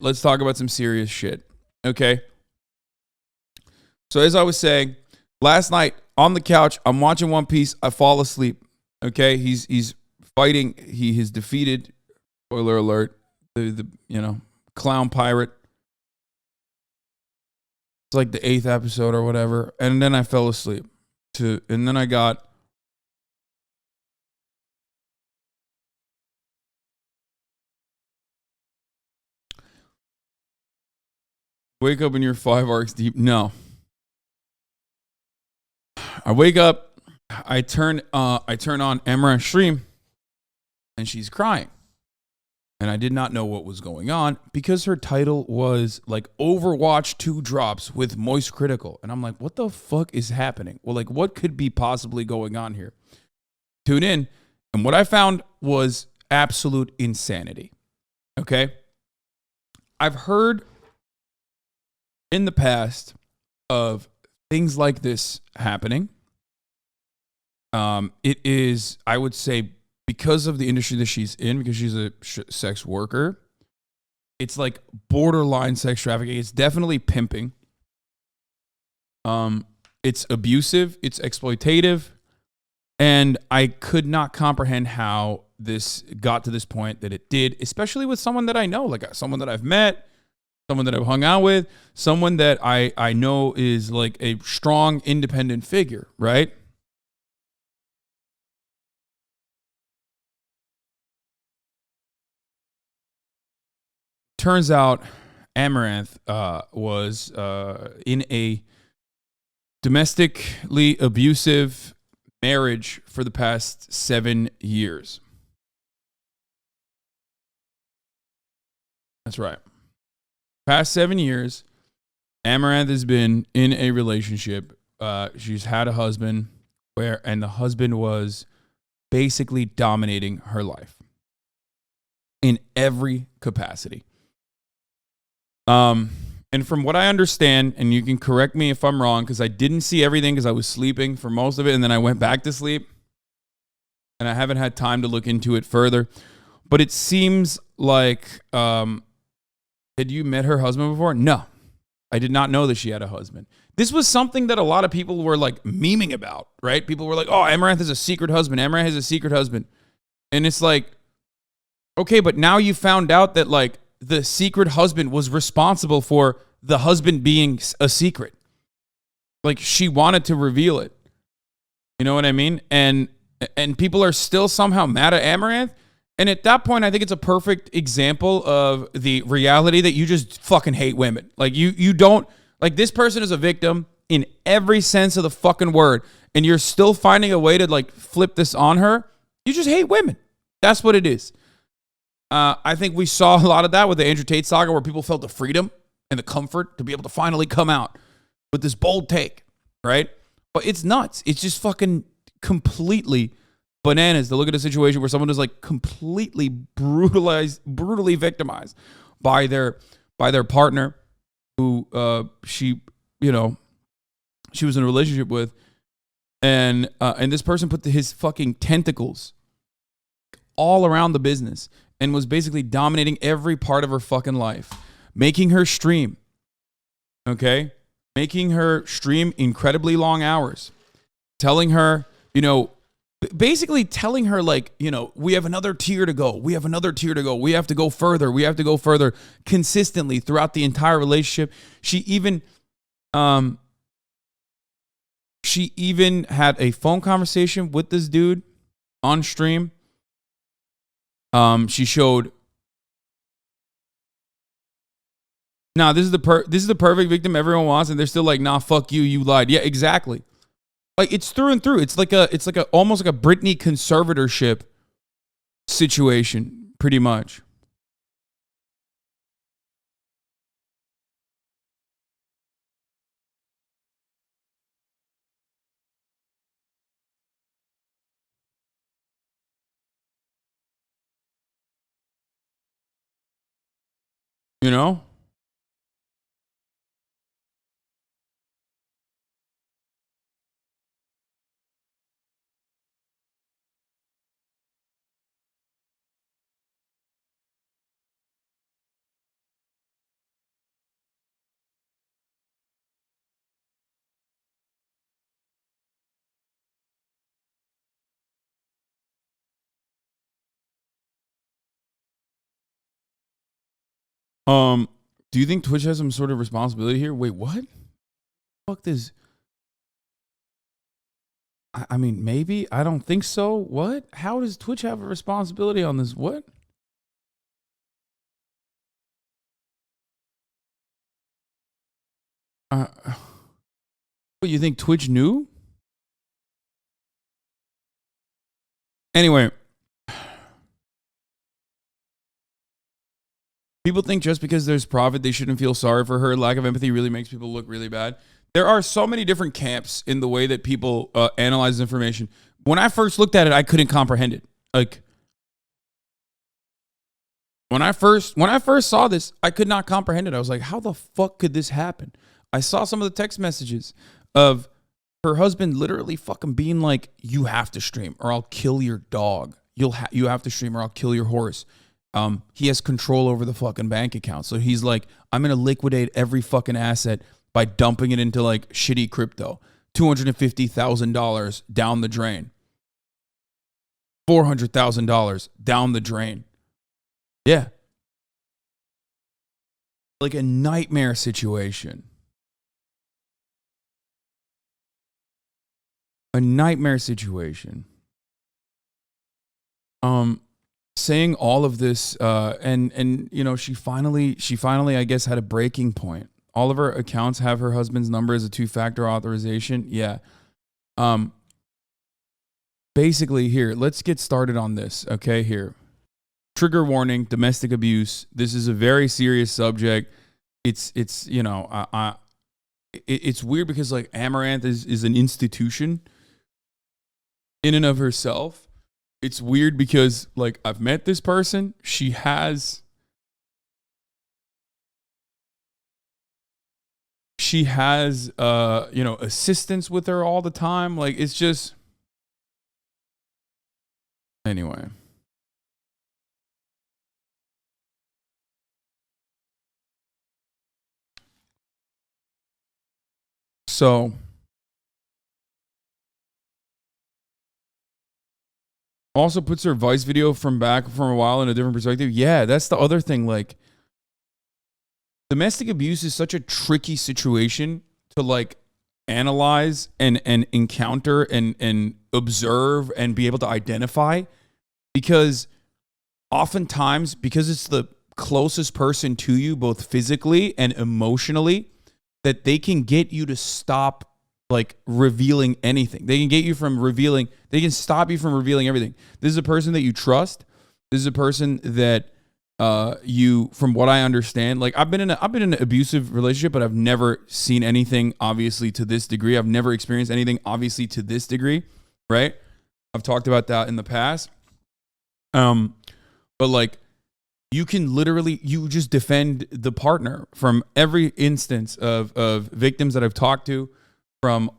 let's talk about some serious shit. Okay. So as I was saying, last night on the couch, I'm watching One Piece. I fall asleep. Okay. He's fighting. He has defeated, spoiler alert, the clown pirate. It's like the 8th episode or whatever. And then I fell asleep. And then I got wake up and you're 5 arcs deep. No. I wake up, I turn on Amouranth's stream, and she's crying. And I did not know what was going on because her title was like Overwatch 2 drops with Moist Critical. And I'm like, what the fuck is happening? Well, like, what could be possibly going on here? Tune in. And what I found was absolute insanity. Okay. I've heard in the past of things like this happening. It is, I would say, because of the industry that she's in, because she's a sex worker, it's like borderline sex trafficking. It's definitely pimping. It's abusive. It's exploitative. And I could not comprehend how this got to this point that it did, especially with someone that I know, like someone that I've met, someone that I've hung out with, someone that I know is like a strong, independent figure, right? Turns out Amouranth was in a domestically abusive marriage for the past 7 years. That's right. Past 7 years, Amouranth has been in a relationship. She's had a husband and the husband was basically dominating her life in every capacity. And from what I understand, and you can correct me if I'm wrong, because I didn't see everything because I was sleeping for most of it, and then I went back to sleep, and I haven't had time to look into it further. But it seems like, had you met her husband before? No, I did not know that she had a husband. This was something that a lot of people were like memeing about, right? People were like, oh, Amouranth has a secret husband. Amouranth has a secret husband. And it's like, okay, but now you found out that like, the secret husband was responsible for the husband being a secret. Like she wanted to reveal it. You know what I mean? And people are still somehow mad at Amouranth. And at that point, I think it's a perfect example of the reality that you just fucking hate women. Like you don't, like this person is a victim in every sense of the fucking word. And you're still finding a way to like flip this on her. You just hate women. That's what it is. I think we saw a lot of that with the Andrew Tate saga where people felt the freedom and the comfort to be able to finally come out with this bold take, right? But it's nuts. It's just fucking completely bananas to look at a situation where someone is like completely brutally victimized by their partner who she was in a relationship with, and this person put his fucking tentacles all around the business and was basically dominating every part of her fucking life, making her stream, okay? Making her stream incredibly long hours, telling her, basically telling her like, we have another tier to go. We have another tier to go. We have to go further. We have to go further consistently throughout the entire relationship. She even had a phone conversation with this dude on stream. She showed. Nah, this is the perfect victim everyone wants, and they're still like, nah, fuck you, you lied. Yeah, exactly. Like it's through and through. It's like a almost like a Britney conservatorship situation, pretty much. You know? Do you think Twitch has some sort of responsibility here? Wait, what? Fuck this. I mean, maybe. I don't think so. What? How does Twitch have a responsibility on this? What? What, you think Twitch knew? Anyway, people think just because there's profit, they shouldn't feel sorry for her. Lack of empathy really makes people look really bad. There are so many different camps in the way that people analyze information. When I first looked at it, I couldn't comprehend it. Like, when I first saw this, I could not comprehend it. I was like, how the fuck could this happen? I saw some of the text messages of her husband literally fucking being like, you have to stream or I'll kill your dog. You have to stream or I'll kill your horse. He has control over the fucking bank account. So he's like, I'm going to liquidate every fucking asset by dumping it into like shitty crypto. $250,000 down the drain. $400,000 down the drain. Yeah. Like a nightmare situation. A nightmare situation. Saying all of this, and you know, she finally, I guess, had a breaking point. All of her accounts have her husband's number as a 2-factor authorization. Yeah. Basically, here, let's get started on this. Okay, here. Trigger warning: domestic abuse. This is a very serious subject. It's you know, it's weird because like Amouranth is an institution in and of herself. It's weird because like I've met this person. She has you know, assistants with her all the time. Like, it's just, anyway. So also puts her Vice video from a while in a different perspective. Yeah, that's the other thing. Like, domestic abuse is such a tricky situation to like analyze and encounter and observe and be able to identify, because oftentimes, because it's the closest person to you, both physically and emotionally, that they can get you to stop like revealing anything. They can stop you from revealing everything. This is a person that you trust. This is a person that you, from what I understand, like I've been in an abusive relationship, but I've never seen anything obviously to this degree. I've never experienced anything obviously to this degree, right? I've talked about that in the past. But like, you can literally, you just defend the partner from every instance of victims that I've talked to, from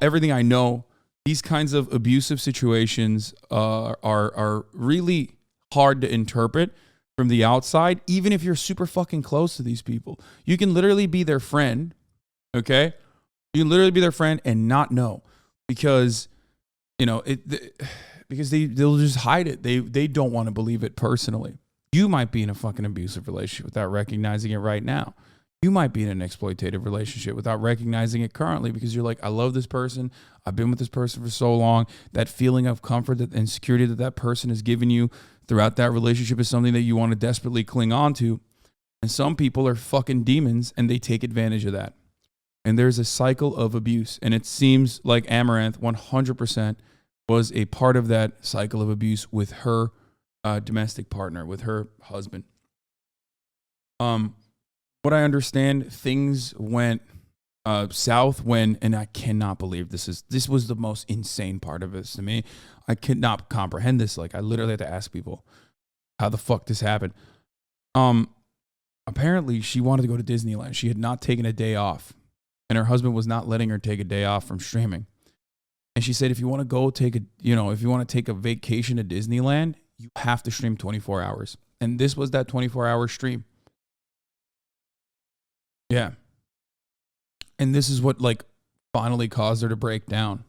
everything I know. These kinds of abusive situations are really hard to interpret from the outside, even if you're super fucking close to these people. You can literally be their friend, okay? You can literally be their friend and not know, because, you know, because they'll just hide it. They don't want to believe it personally. You might be in a fucking abusive relationship without recognizing it right now. You might be in an exploitative relationship without recognizing it currently, because you're like, I love this person. I've been with this person for so long. That feeling of comfort and security that person has given you throughout that relationship is something that you want to desperately cling on to. And some people are fucking demons and they take advantage of that. And there's a cycle of abuse. And it seems like Amouranth 100% was a part of that cycle of abuse with her domestic partner, with her husband. What I understand, things went south when, and I cannot believe this was the most insane part of this to me. I could not comprehend this. Like, I literally had to ask people how the fuck this happened. Apparently she wanted to go to Disneyland. She had not taken a day off, and her husband was not letting her take a day off from streaming. And she said, if you want to go take a vacation to Disneyland, you have to stream 24 hours. And this was that 24-hour stream. Yeah. And this is what like finally caused her to break down,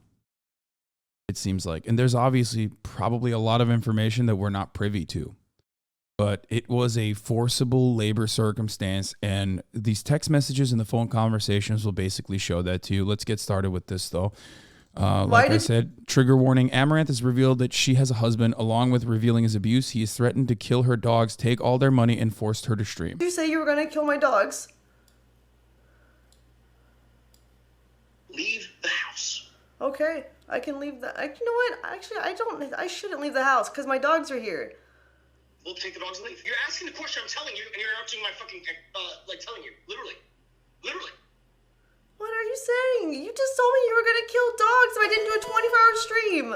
it seems like. And there's obviously probably a lot of information that we're not privy to. but it was a forcible labor circumstance, and these text messages and the phone conversations will basically show that to you. Let's get started with this, though. Like I said, trigger warning, Amouranth has revealed that she has a husband. Along with revealing his abuse, he has threatened to kill her dogs, take all their money, and forced her to stream. You say you were going to kill my dogs? Leave the house. Okay, I can leave the... you know what? Actually, I shouldn't leave the house because my dogs are here. We'll take the dogs and leave. You're asking the question, I'm telling you, and you're interrupting my fucking, telling you. Literally. What are you saying? You just told me you were going to kill dogs if I didn't do a 24-hour stream.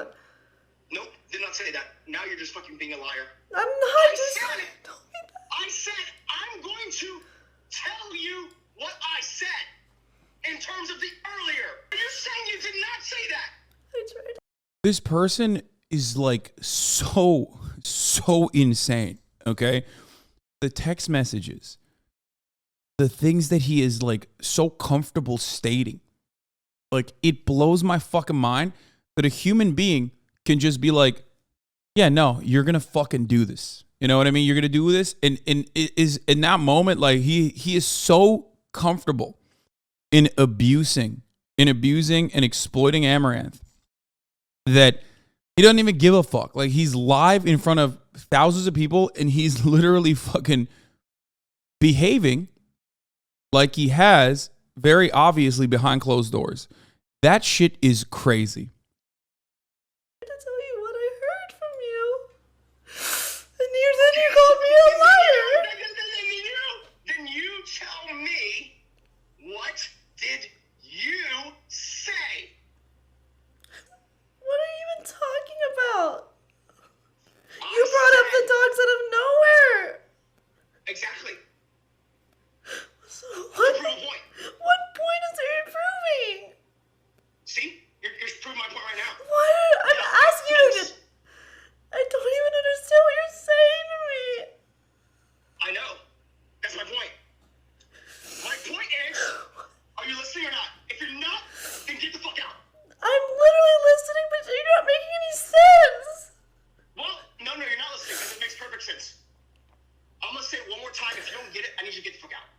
Nope, did not say that. Now you're just fucking being a liar. I'm not I said I'm going to tell you what I said in terms of the earlier. You're saying you did not say that. I tried. This person is like so insane, okay? The text messages, the things that he is like so comfortable stating, like it blows my fucking mind that a human being can just be like, yeah, no, you're gonna fucking do this. You know what I mean? You're gonna do this, and it is in that moment, like he is so comfortable in abusing and exploiting Amouranth that he doesn't even give a fuck. Like, he's live in front of thousands of people, and he's literally fucking behaving like he has very obviously behind closed doors. That shit is crazy. To tell you what I heard from you, and then you called me a liar. Then you tell me, what did you say? What are you even talking about? You brought up the dogs out of nowhere. Exactly. So what Prove a point. point is there improving? See? You're proving my point right now. What? I'm asking you to... I don't even understand what you're saying to me. I know. That's my point. My point is, are you listening or not? If you're not, then get the fuck out. I'm literally listening, but you're not making any sense. Well, no, you're not listening because it makes perfect sense. I'm going to say it one more time. If you don't get it, I need you to get the fuck out.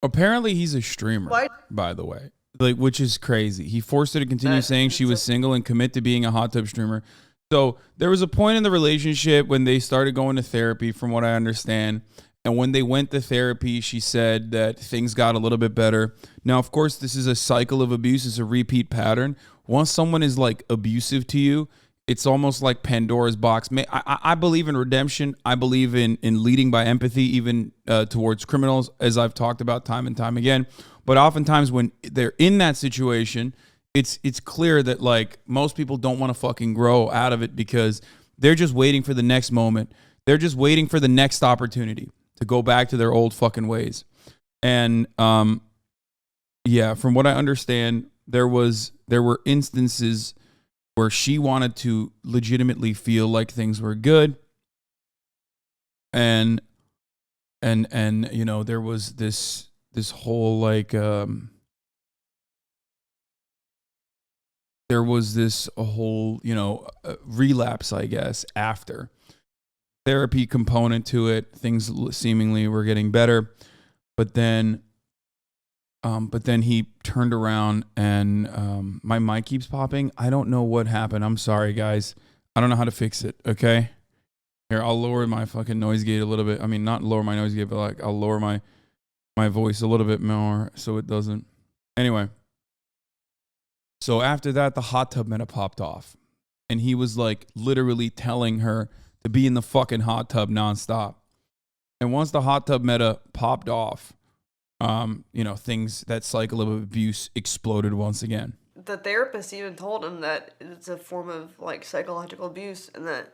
Apparently he's a streamer, Why? by the way, like, which is crazy. He forced her to continue saying she was single and commit to being a hot tub streamer. So there was a point in the relationship when they started going to therapy, from what I understand. And when they went to therapy, she said that things got a little bit better. Now, of course, this is a cycle of abuse. It's a repeat pattern. Once someone is like abusive to you, it's almost like Pandora's box. I believe in redemption. I believe in leading by empathy, even towards criminals, as I've talked about time and time again. But oftentimes when they're in that situation, it's clear that like most people don't want to fucking grow out of it because they're just waiting for the next moment. They're just waiting for the next opportunity to go back to their old fucking ways. And yeah, from what I understand, there were instances where she wanted to legitimately feel like things were good. And you know, there was this whole like there was this whole, you know, relapse, I guess, after therapy component to it. Things seemingly were getting better, but then he turned around and my mic keeps popping. I don't know what happened. I'm sorry, guys. I don't know how to fix it. Okay, here, I'll lower my fucking noise gate a little bit. I mean, not lower my noise gate, but like I'll lower my voice a little bit more so it doesn't. Anyway, so after that, the hot tub meta popped off, and he was like literally telling her to be in the fucking hot tub nonstop. And once the hot tub meta popped off, you know, that cycle of abuse exploded once again. The therapist even told him that it's a form of like psychological abuse, and that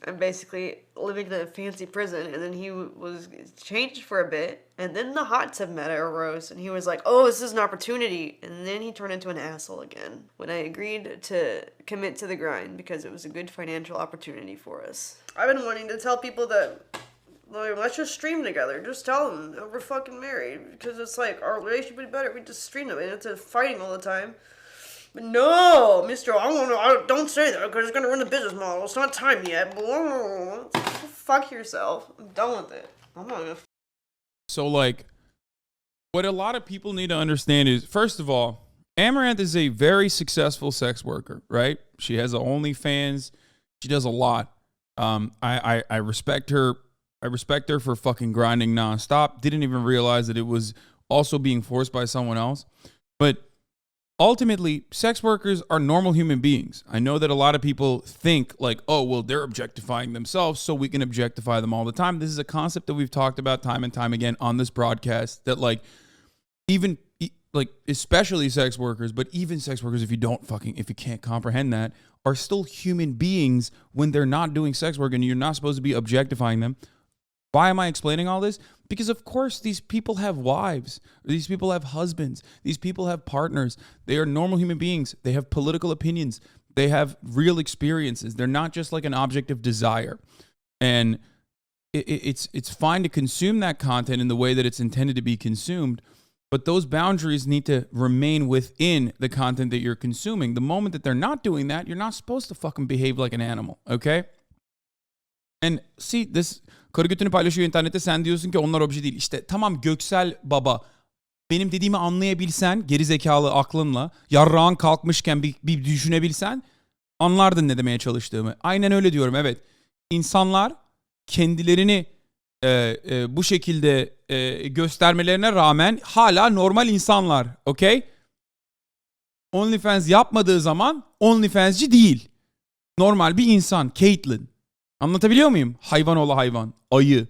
I'm basically living in a fancy prison. And then he was changed for a bit, and then the hot tub meta arose, and he was like, "Oh, this is an opportunity." And then he turned into an asshole again when I agreed to commit to the grind because it was a good financial opportunity for us. I've been wanting to tell people that Like, let's just stream together. Just tell them that we're fucking married. Because it's like, our relationship would be better if we just stream them. And it's fighting all the time. But no, Mr. Don't say that because it's going to ruin the business model. It's not time yet. Fuck yourself. I'm done with it. I'm not going to. So, like, what a lot of people need to understand is, first of all, Amouranth is a very successful sex worker, right? She has a OnlyFans. She does a lot. I respect her. I respect her for fucking grinding nonstop. Didn't even realize that it was also being forced by someone else. But ultimately, sex workers are normal human beings. I know that a lot of people think like, oh, well, they're objectifying themselves, so we can objectify them all the time. This is a concept that we've talked about time and time again on this broadcast, that like, even like, especially sex workers, but even sex workers, if you can't comprehend that, are still human beings when they're not doing sex work, and you're not supposed to be objectifying them. Why am I explaining all this? Because, of course, these people have wives. These people have husbands. These people have partners. They are normal human beings. They have political opinions. They have real experiences. They're not just like an object of desire. And it's fine to consume that content in the way that it's intended to be consumed, but those boundaries need to remain within the content that you're consuming. The moment that they're not doing that, you're not supposed to fucking behave like an animal, okay? And see, this... Karı götünü paylaşıyor internette, sen diyorsun ki onlar obje değil. İşte tamam Göksel baba, benim dediğimi anlayabilsen gerizekalı aklınla, yarrağın kalkmışken bir düşünebilsen anlardın ne demeye çalıştığımı. Aynen öyle diyorum, evet. İnsanlar kendilerini bu şekilde göstermelerine rağmen hala normal insanlar, okey? OnlyFans yapmadığı zaman OnlyFans'ci değil. Normal bir insan, Caitlyn. Anlatabiliyor muyum? Hayvan oğlu hayvan. Ayı.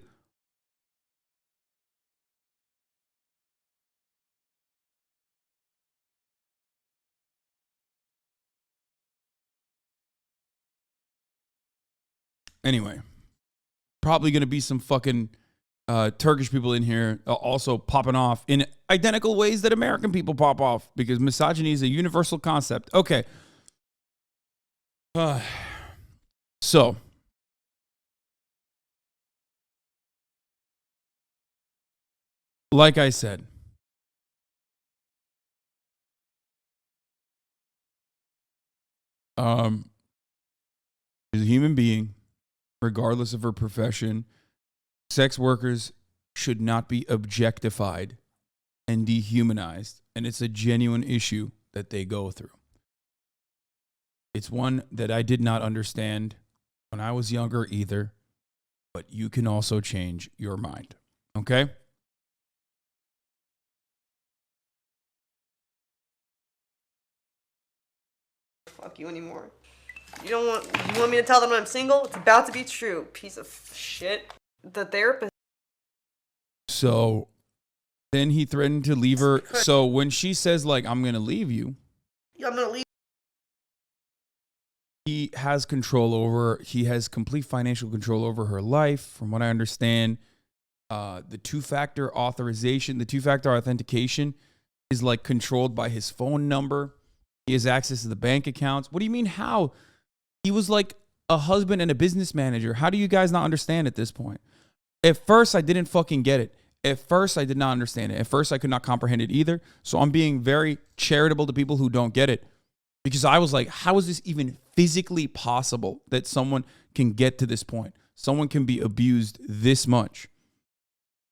Anyway. Probably going to be some fucking Turkish people in here also popping off in identical ways that American people pop off, because misogyny is a universal concept. Okay. So... Like I said, she's a human being, regardless of her profession. Sex workers should not be objectified and dehumanized, and it's a genuine issue that they go through. It's one that I did not understand when I was younger either, but you can also change your mind, okay? Fuck you anymore. You want me to tell them I'm single? It's about to be true. Piece of shit. The therapist. So then he threatened to leave her. So when she says like, I'm going to leave you. Yeah, I'm going to leave. He has control over, he has complete financial control over her life. From what I understand, the two-factor authorization, the two-factor authentication is like controlled by his phone number. He has access to the bank accounts. What do you mean how? He was like a husband and a business manager. How do you guys not understand at this point? At first, I didn't fucking get it. At first, I did not understand it. At first, I could not comprehend it either. So I'm being very charitable to people who don't get it. Because I was like, how is this even physically possible that someone can get to this point? Someone can be abused this much.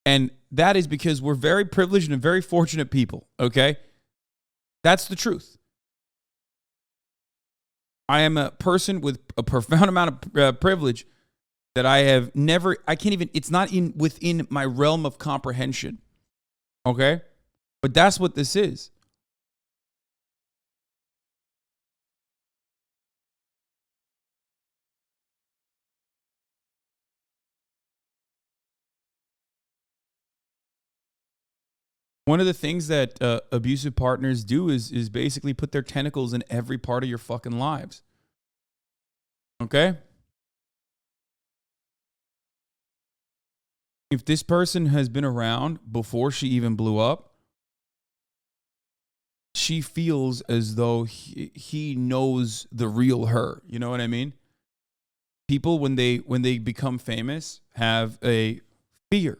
And that is because we're very privileged and very fortunate people, okay? That's the truth. I am a person with a profound amount of privilege that I have never, I can't even, it's not within my realm of comprehension. Okay? But that's what this is. One of the things that abusive partners do is basically put their tentacles in every part of your fucking lives. Okay? If this person has been around before she even blew up, she feels as though he knows the real her. You know what I mean? People, when they become famous, have a fear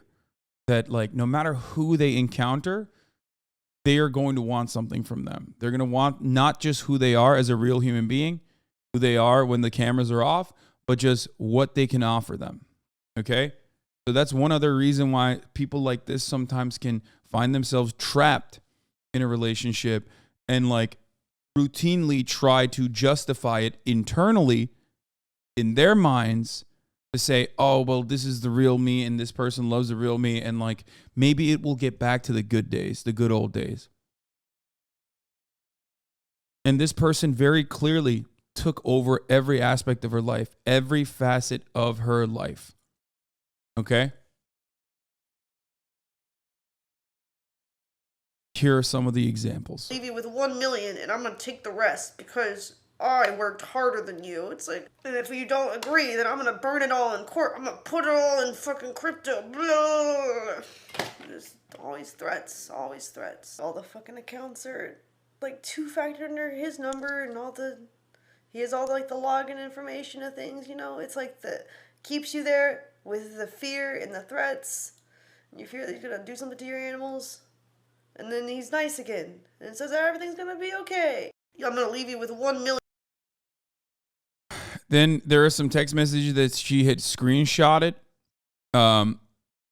that, like, no matter who they encounter, they are going to want something from them. They're going to want not just who they are as a real human being, who they are when the cameras are off, but just what they can offer them. Okay? So that's one other reason why people like this sometimes can find themselves trapped in a relationship and, like, routinely try to justify it internally in their minds to say, oh, well, this is the real me and this person loves the real me, and, like, maybe it will get back to the good days, the good old days. And this person very clearly took over every aspect of her life, every facet of her life. Okay? Here are some of the examples. Leave you with 1 million and I'm gonna take the rest because I worked harder than you. It's like, and if you don't agree, then I'm gonna burn it all in court. I'm gonna put it all in fucking crypto. Blah. Just always threats, always threats. All the fucking accounts are like two-factor under his number, and he has all like the login information of things, you know. It's like keeps you there with the fear and the threats. And you fear that he's gonna do something to your animals. And then he's nice again and says everything's gonna be okay. I'm gonna leave you with 1 million. Then there are some text messages that she had screenshotted from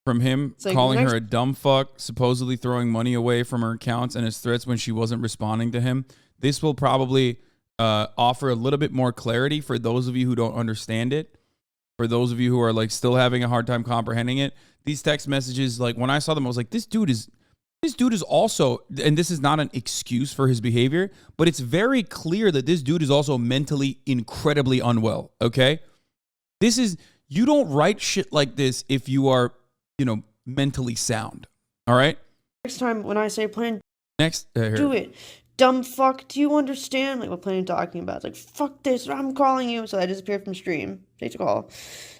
him, like, calling her a dumb fuck, supposedly throwing money away from her accounts, and his threats when she wasn't responding to him. This will probably offer a little bit more clarity for those of you who don't understand it. For those of you who are, like, still having a hard time comprehending it, these text messages, like, when I saw them, I was like, this dude is also, and this is not an excuse for his behavior, but it's very clear that this dude is also mentally incredibly unwell, okay? You don't write shit like this if you are, mentally sound, all right? Next time when I say plan, here. Do it. Dumb fuck, do you understand? Like, what plan are you talking about? It's like, fuck this, I'm calling you. So I disappeared from stream. Take the call.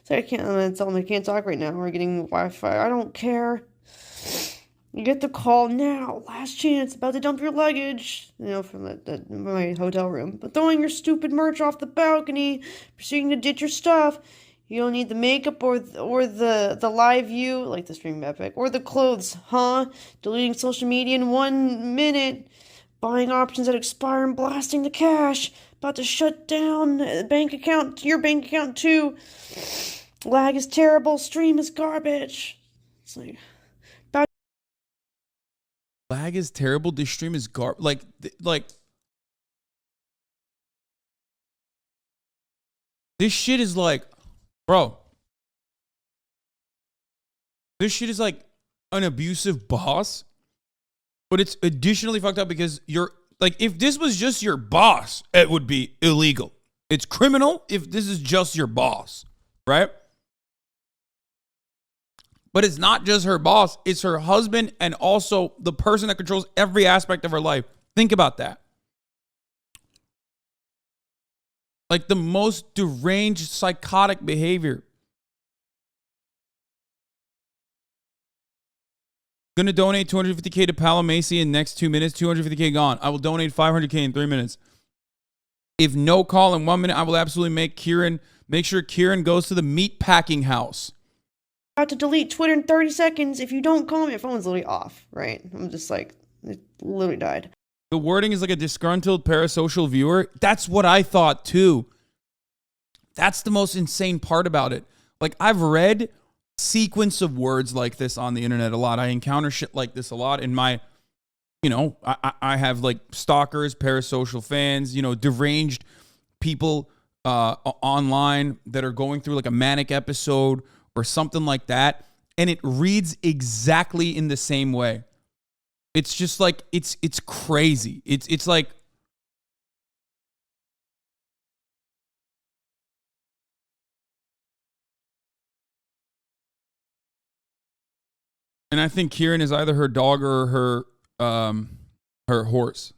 So I'm gonna tell him I can't talk right now. We're getting Wi-Fi. I don't care. You get the call now. Last chance. About to dump your luggage. From my hotel room. But throwing your stupid merch off the balcony. Proceeding to ditch your stuff. You don't need the makeup or the live view. Like the stream epic. Or the clothes. Huh? Deleting social media in 1 minute. Buying options that expire and blasting the cash. About to shut down your bank account too. Lag is terrible. Stream is garbage. It's like... Lag is terrible. This stream is like this shit is like, bro. This shit is like an abusive boss, but it's additionally fucked up because you're like, if this was just your boss, it would be illegal. It's criminal if this is just your boss, right? But it's not just her boss. It's her husband and also the person that controls every aspect of her life. Think about that. Like the most deranged, psychotic behavior. Going to donate $250K to Palo Macy in the next 2 minutes. $250K gone. I will donate $500K in 3 minutes. If no call in 1 minute, I will absolutely make sure Kieran goes to the meat packing house. About to delete Twitter in 30 seconds. If you don't call me, your phone's literally off, right? I'm just like, it literally died. The wording is like a disgruntled parasocial viewer. That's what I thought too. That's the most insane part about it. Like, I've read sequence of words like this on the internet a lot. I encounter shit like this a lot in my, I have like stalkers, parasocial fans, deranged people online that are going through like a manic episode or something like that, and it reads exactly in the same way. It's just like it's crazy. It's like, and I think Kieran is either her dog or her horse.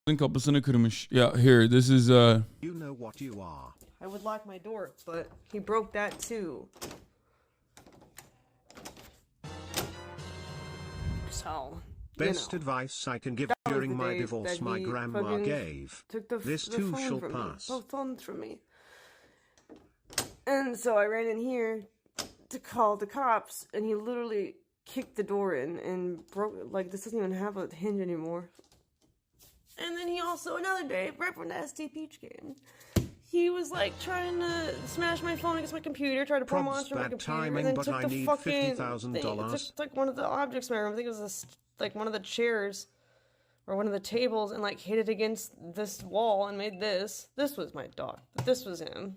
Yeah, here, this is You know what you are. I would lock my door, but he broke that too. So Best advice I can give that was during the my days divorce that my he grandma fucking gave. took the This the too phone shall from pass. me, both phones from me. And so I ran in here to call the cops, and he literally kicked the door in and broke, like, this doesn't even have a hinge anymore. And then he also, another day, right when the SD Peach came, he was like trying to smash my phone against my computer, try to pull Probs monster my bad computer, timing, and then but took I the need fucking $50,000. thing. It took like one of the objects from my room. I think it was like one of the chairs or one of the tables, and like hit it against this wall and made this. This was my dog. This was him.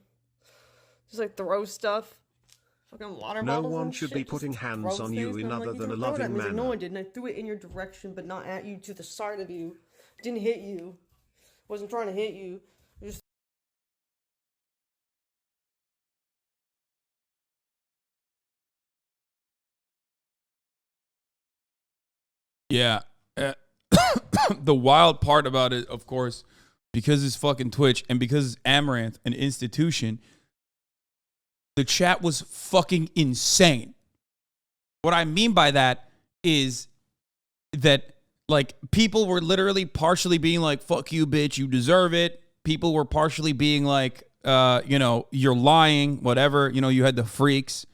Just like throw stuff. Fucking water No bottles one and should shit, be just putting hands throws on you things, in and I'm other like, than a "You throw it at loving me." He's like, "No, manner. I didn't. I threw it in your direction, but not at you, to the side of you. Didn't hit you. Wasn't trying to hit you. Just." Yeah. Uh, the wild part about it, of course, because it's fucking Twitch and because it's Amouranth, an institution, the chat was fucking insane. What I mean by that is that, like, people were literally partially being like, fuck you, bitch, you deserve it. People were partially being like, you're lying, whatever. You had the freaks.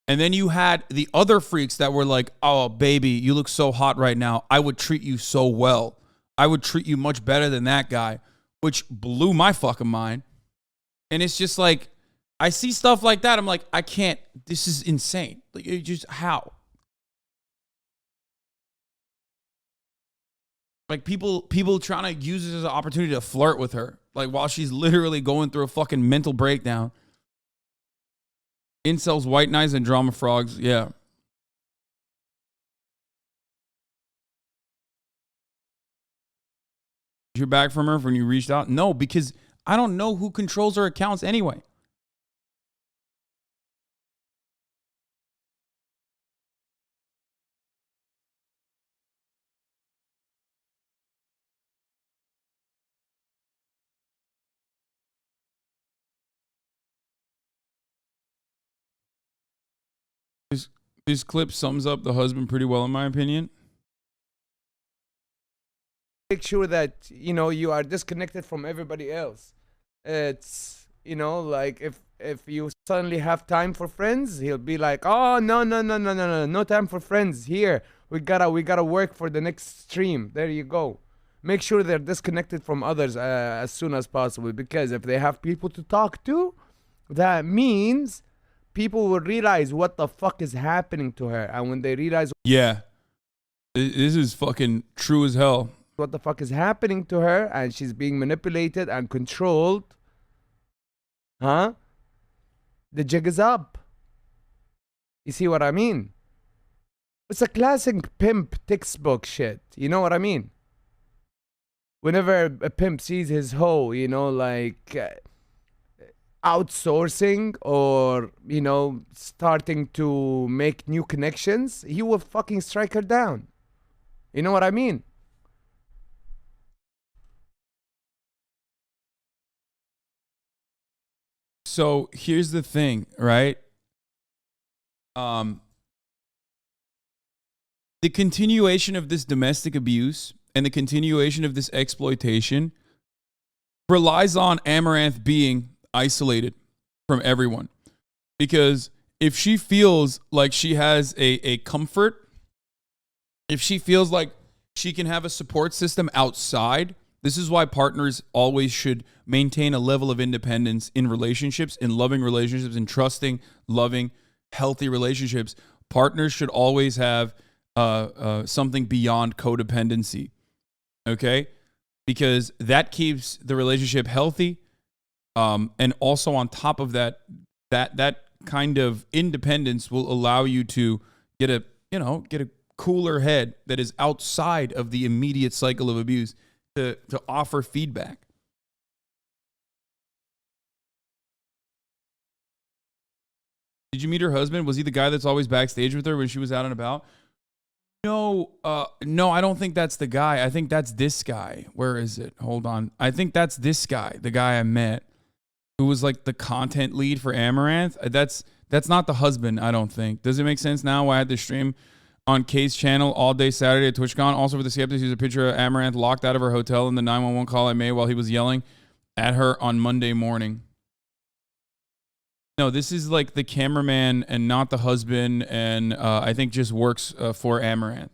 And then you had the other freaks that were like, oh, baby, you look so hot right now. I would treat you so well. I would treat you much better than that guy, which blew my fucking mind. And it's just like, I see stuff like that. I'm like, I can't, this is insane. Like, it just, how? Like, people trying to use this as an opportunity to flirt with her. Like, while she's literally going through a fucking mental breakdown. Incels, white knights, and drama frogs. Yeah. You're back from her when you reached out? No, because I don't know who controls her accounts anyway. This clip sums up the husband pretty well, in my opinion. Make sure that you are disconnected from everybody else. It's like if you suddenly have time for friends, he'll be like, oh, no time for friends. Here, we gotta work for the next stream. There you go. Make sure they're disconnected from others as soon as possible, because if they have people to talk to, that means people will realize what the fuck is happening to her. And when they realize, yeah, this is fucking true as hell. What the fuck is happening to her, and she's being manipulated and controlled, the jig is up. You see what I mean? It's a classic pimp textbook shit. You know what I mean? Whenever a pimp sees his hoe, outsourcing or, starting to make new connections, he will fucking strike her down. You know what I mean? So here's the thing, right? The continuation of this domestic abuse and the continuation of this exploitation relies on Amouranth being isolated from everyone. Because if she feels like she has a comfort, if she feels like she can have a support system outside, this is why partners always should maintain a level of independence in relationships, in loving relationships, in trusting, loving, healthy relationships. Partners should always have something beyond codependency, okay? Because that keeps the relationship healthy. And also on top of that kind of independence will allow you to get a cooler head that is outside of the immediate cycle of abuse to offer feedback. Did you meet her husband? Was he the guy that's always backstage with her when she was out and about? No, I don't think that's the guy. I think that's this guy. Where is it? Hold on. I think that's this guy, the guy I met, who was like the content lead for Amouranth. That's not the husband, I don't think. Does it make sense now why I had to stream? on Kay's channel all day Saturday at TwitchCon. Also for the skeptics, there's a picture of Amouranth locked out of her hotel in the 911 call I made while he was yelling at her on Monday morning. No, this is like the cameraman and not the husband, and I think just works for Amouranth.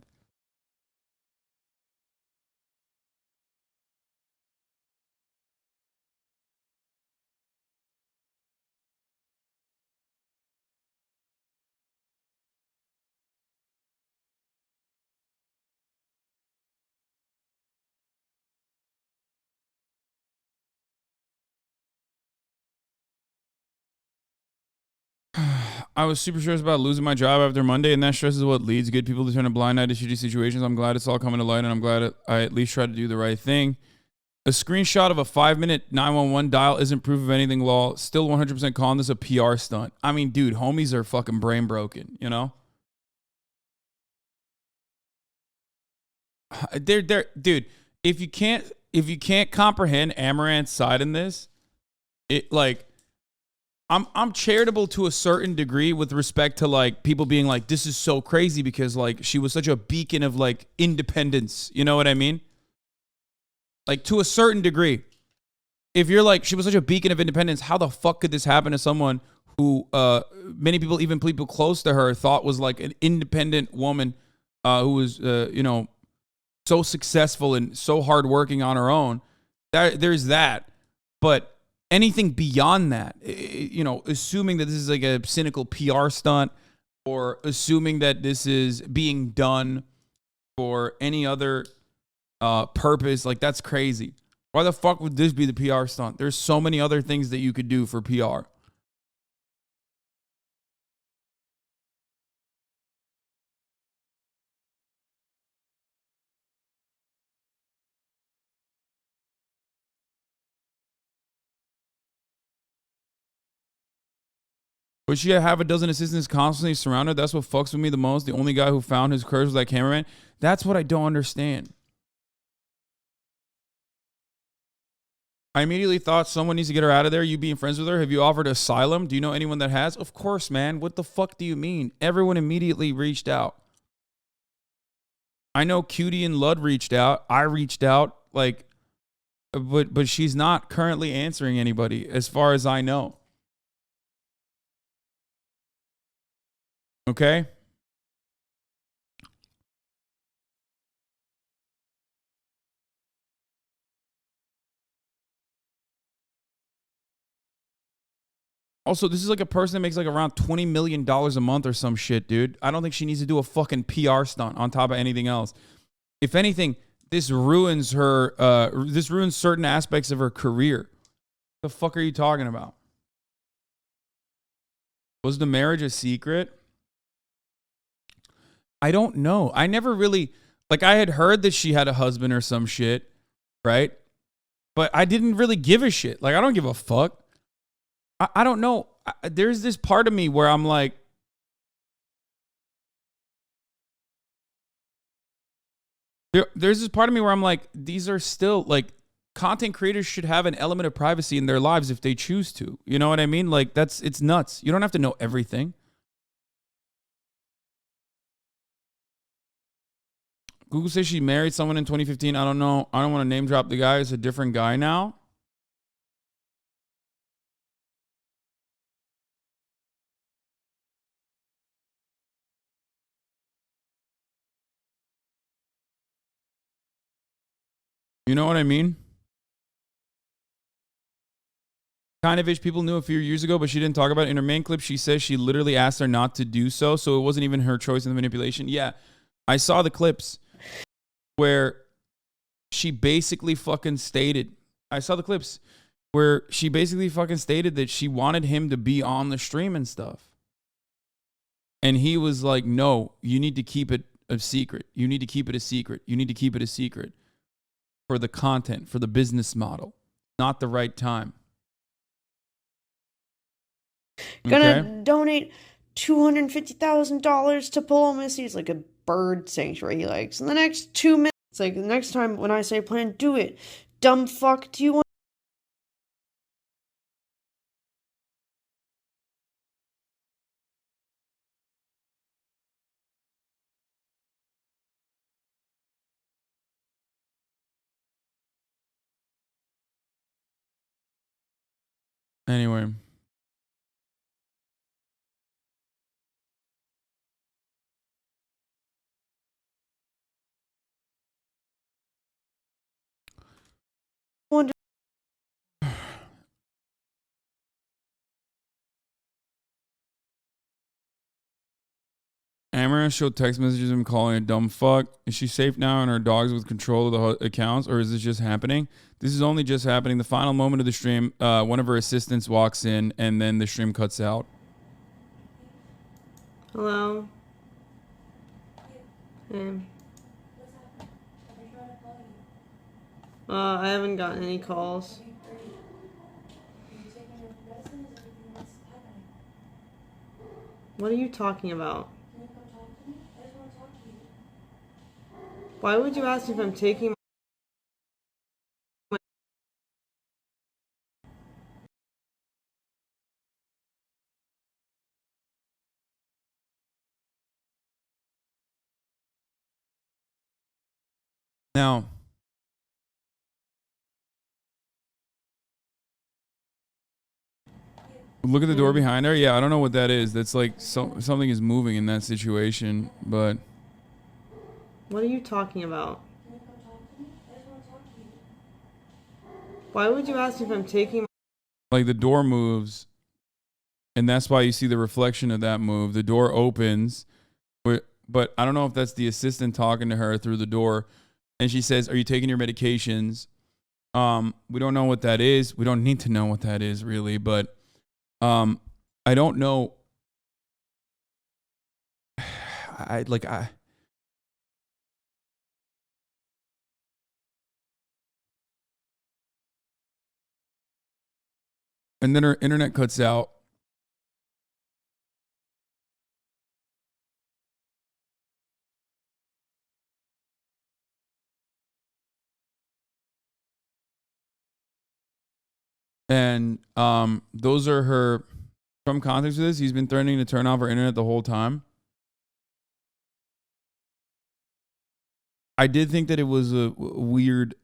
I was super stressed about losing my job after Monday, and that stress is what leads good people to turn a blind eye to shitty situations. I'm glad it's all coming to light, and I'm glad I at least tried to do the right thing. A screenshot of a 5-minute 911 dial isn't proof of anything, law. Still 100% calling this a PR stunt. I mean, dude, homies are fucking brain broken, you know? Dude, if you can't comprehend Amaranth's side in this, it like I'm charitable to a certain degree with respect to like people being like, this is so crazy because like she was such a beacon of like independence. You know what I mean? Like to a certain degree. If you're like, she was such a beacon of independence, how the fuck could this happen to someone who many people, even people close to her, thought was like an independent woman who was, you know, so successful and so hardworking on her own? There's that. But anything beyond that, you know, assuming that this is like a cynical PR stunt or assuming that this is being done for any other purpose, like that's crazy. Why the fuck would this be the PR stunt? There's so many other things that you could do for PR. But she had half a dozen assistants constantly surrounded. That's what fucks with me the most. The only guy who found his courage was that cameraman. That's what I don't understand. I immediately thought someone needs to get her out of there. You being friends with her. Have you offered asylum? Do you know anyone that has? Of course, man. What the fuck do you mean? Everyone immediately reached out. I know Cutie and Lud reached out. I reached out. Like, but she's not currently answering anybody as far as I know. Okay? Also, this is like a person that makes like around $20 million a month or some shit, dude. I don't think she needs to do a fucking PR stunt on top of anything else. If anything, this ruins her, this ruins certain aspects of her career. The fuck are you talking about? Was the marriage a secret? I don't know. I never really, like, I had heard that she had a husband or some shit, right? But I didn't really give a shit. Like, I don't give a fuck. I don't know. There's this part of me where I'm like, there's this part of me where I'm like, these are still, like, content creators should have an element of privacy in their lives if they choose to. You know what I mean? Like, it's nuts. You don't have to know everything. Google says she married someone in 2015. I don't know. I don't want to name drop the guy. It's a different guy now. You know what I mean? Kind of ish people knew a few years ago, but she didn't talk about it. In her main clip, she says she literally asked her not to do so, so it wasn't even her choice in the manipulation. Yeah, I saw the clips where she basically fucking stated, I saw the clips where she basically fucking stated that she wanted him to be on the stream and stuff. And he was like, no, you need to keep it a secret. You need to keep it a secret. You need to keep it a secret for the content, for the business model. Not the right time. Gonna donate $250,000 to Polo Missy. It's like a bird sanctuary he likes. In the next 2 minutes, like the next time when I say plan, do it. Dumb fuck, do you want Anyway. Wonder- Amouranth showed text messages of him calling a dumb fuck. Is she safe now and her dog's with control of the accounts, or is this just happening? This is only just happening. The final moment of the stream, one of her assistants walks in, and then the stream cuts out. Hello. Hey. I haven't gotten any calls. What are you talking about? Why would you ask if I'm taking Now, look at the door behind her. Yeah, I don't know what that is. That's like something is moving in that situation, but What are you talking about? Why would you ask if I'm taking like the door moves, and that's why you see the reflection of that move. The door opens, but I don't know if that's the assistant talking to her through the door, and she says, "Are you taking your medications?" We don't know what that is. We don't need to know what that is really, but I don't know. And then her internet cuts out. And those are her, from context of this, he's been threatening to turn off her internet the whole time. I did think that it was a weird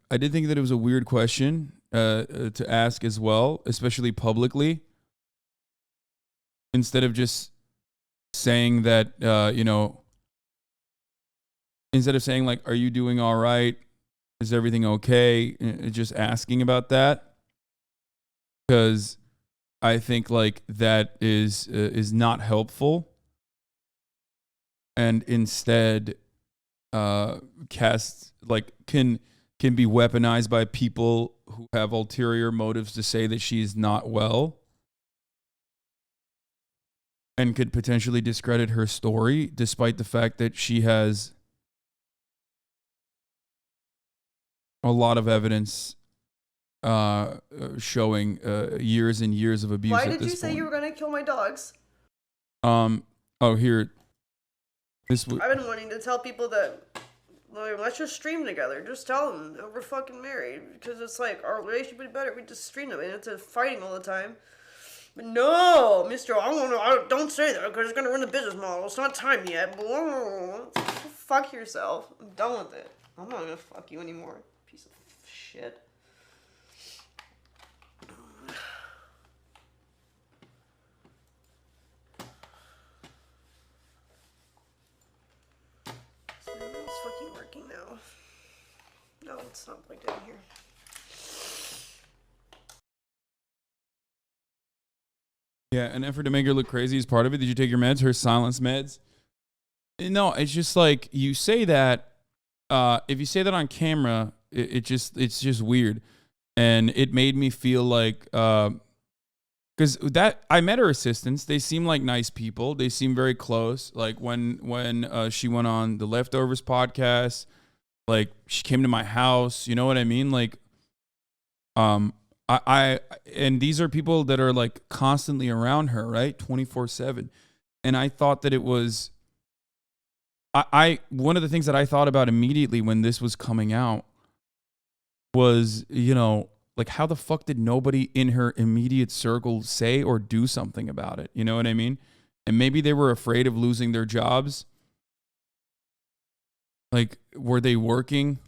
question to ask as well, especially publicly. Instead of just saying that, instead of saying like, "Are you doing all right? Is everything okay?" Just asking about that, because I think like that is not helpful, and instead cast like can be weaponized by people who have ulterior motives to say that she is not well, and could potentially discredit her story, despite the fact that she has a lot of evidence showing years and years of abuse. Why at did this you say point. you were gonna kill my dogs? Oh, here. I've been wanting to tell people that, like, let's just stream together. Just tell them that we're fucking married, because it's like our relationship would be better if we just stream them, and it's fighting all the time. But no, Mister, don't say that because it's gonna ruin the business model. It's not time yet. Fuck yourself. I'm done with it. I'm not gonna fuck you anymore. Piece of shit. It's fucking working now. No, it's not plugged in here. Yeah, an effort to make her look crazy is part of it. Did you take your meds? Her silence meds? No, it's just like you say that. If you say that on camera, it's just weird, and it made me feel like because that I met her assistants. They seem like nice people. They seem very close. Like when she went on the Leftovers podcast, like she came to my house. You know what I mean? Like, I and these are people that are like constantly around her, right? 24/7. And I thought that it was I one of the things that I thought about immediately when this was coming out was, like how the fuck did nobody in her immediate circle say or do something about it? You know what I mean? And maybe they were afraid of losing their jobs. Like, were they working?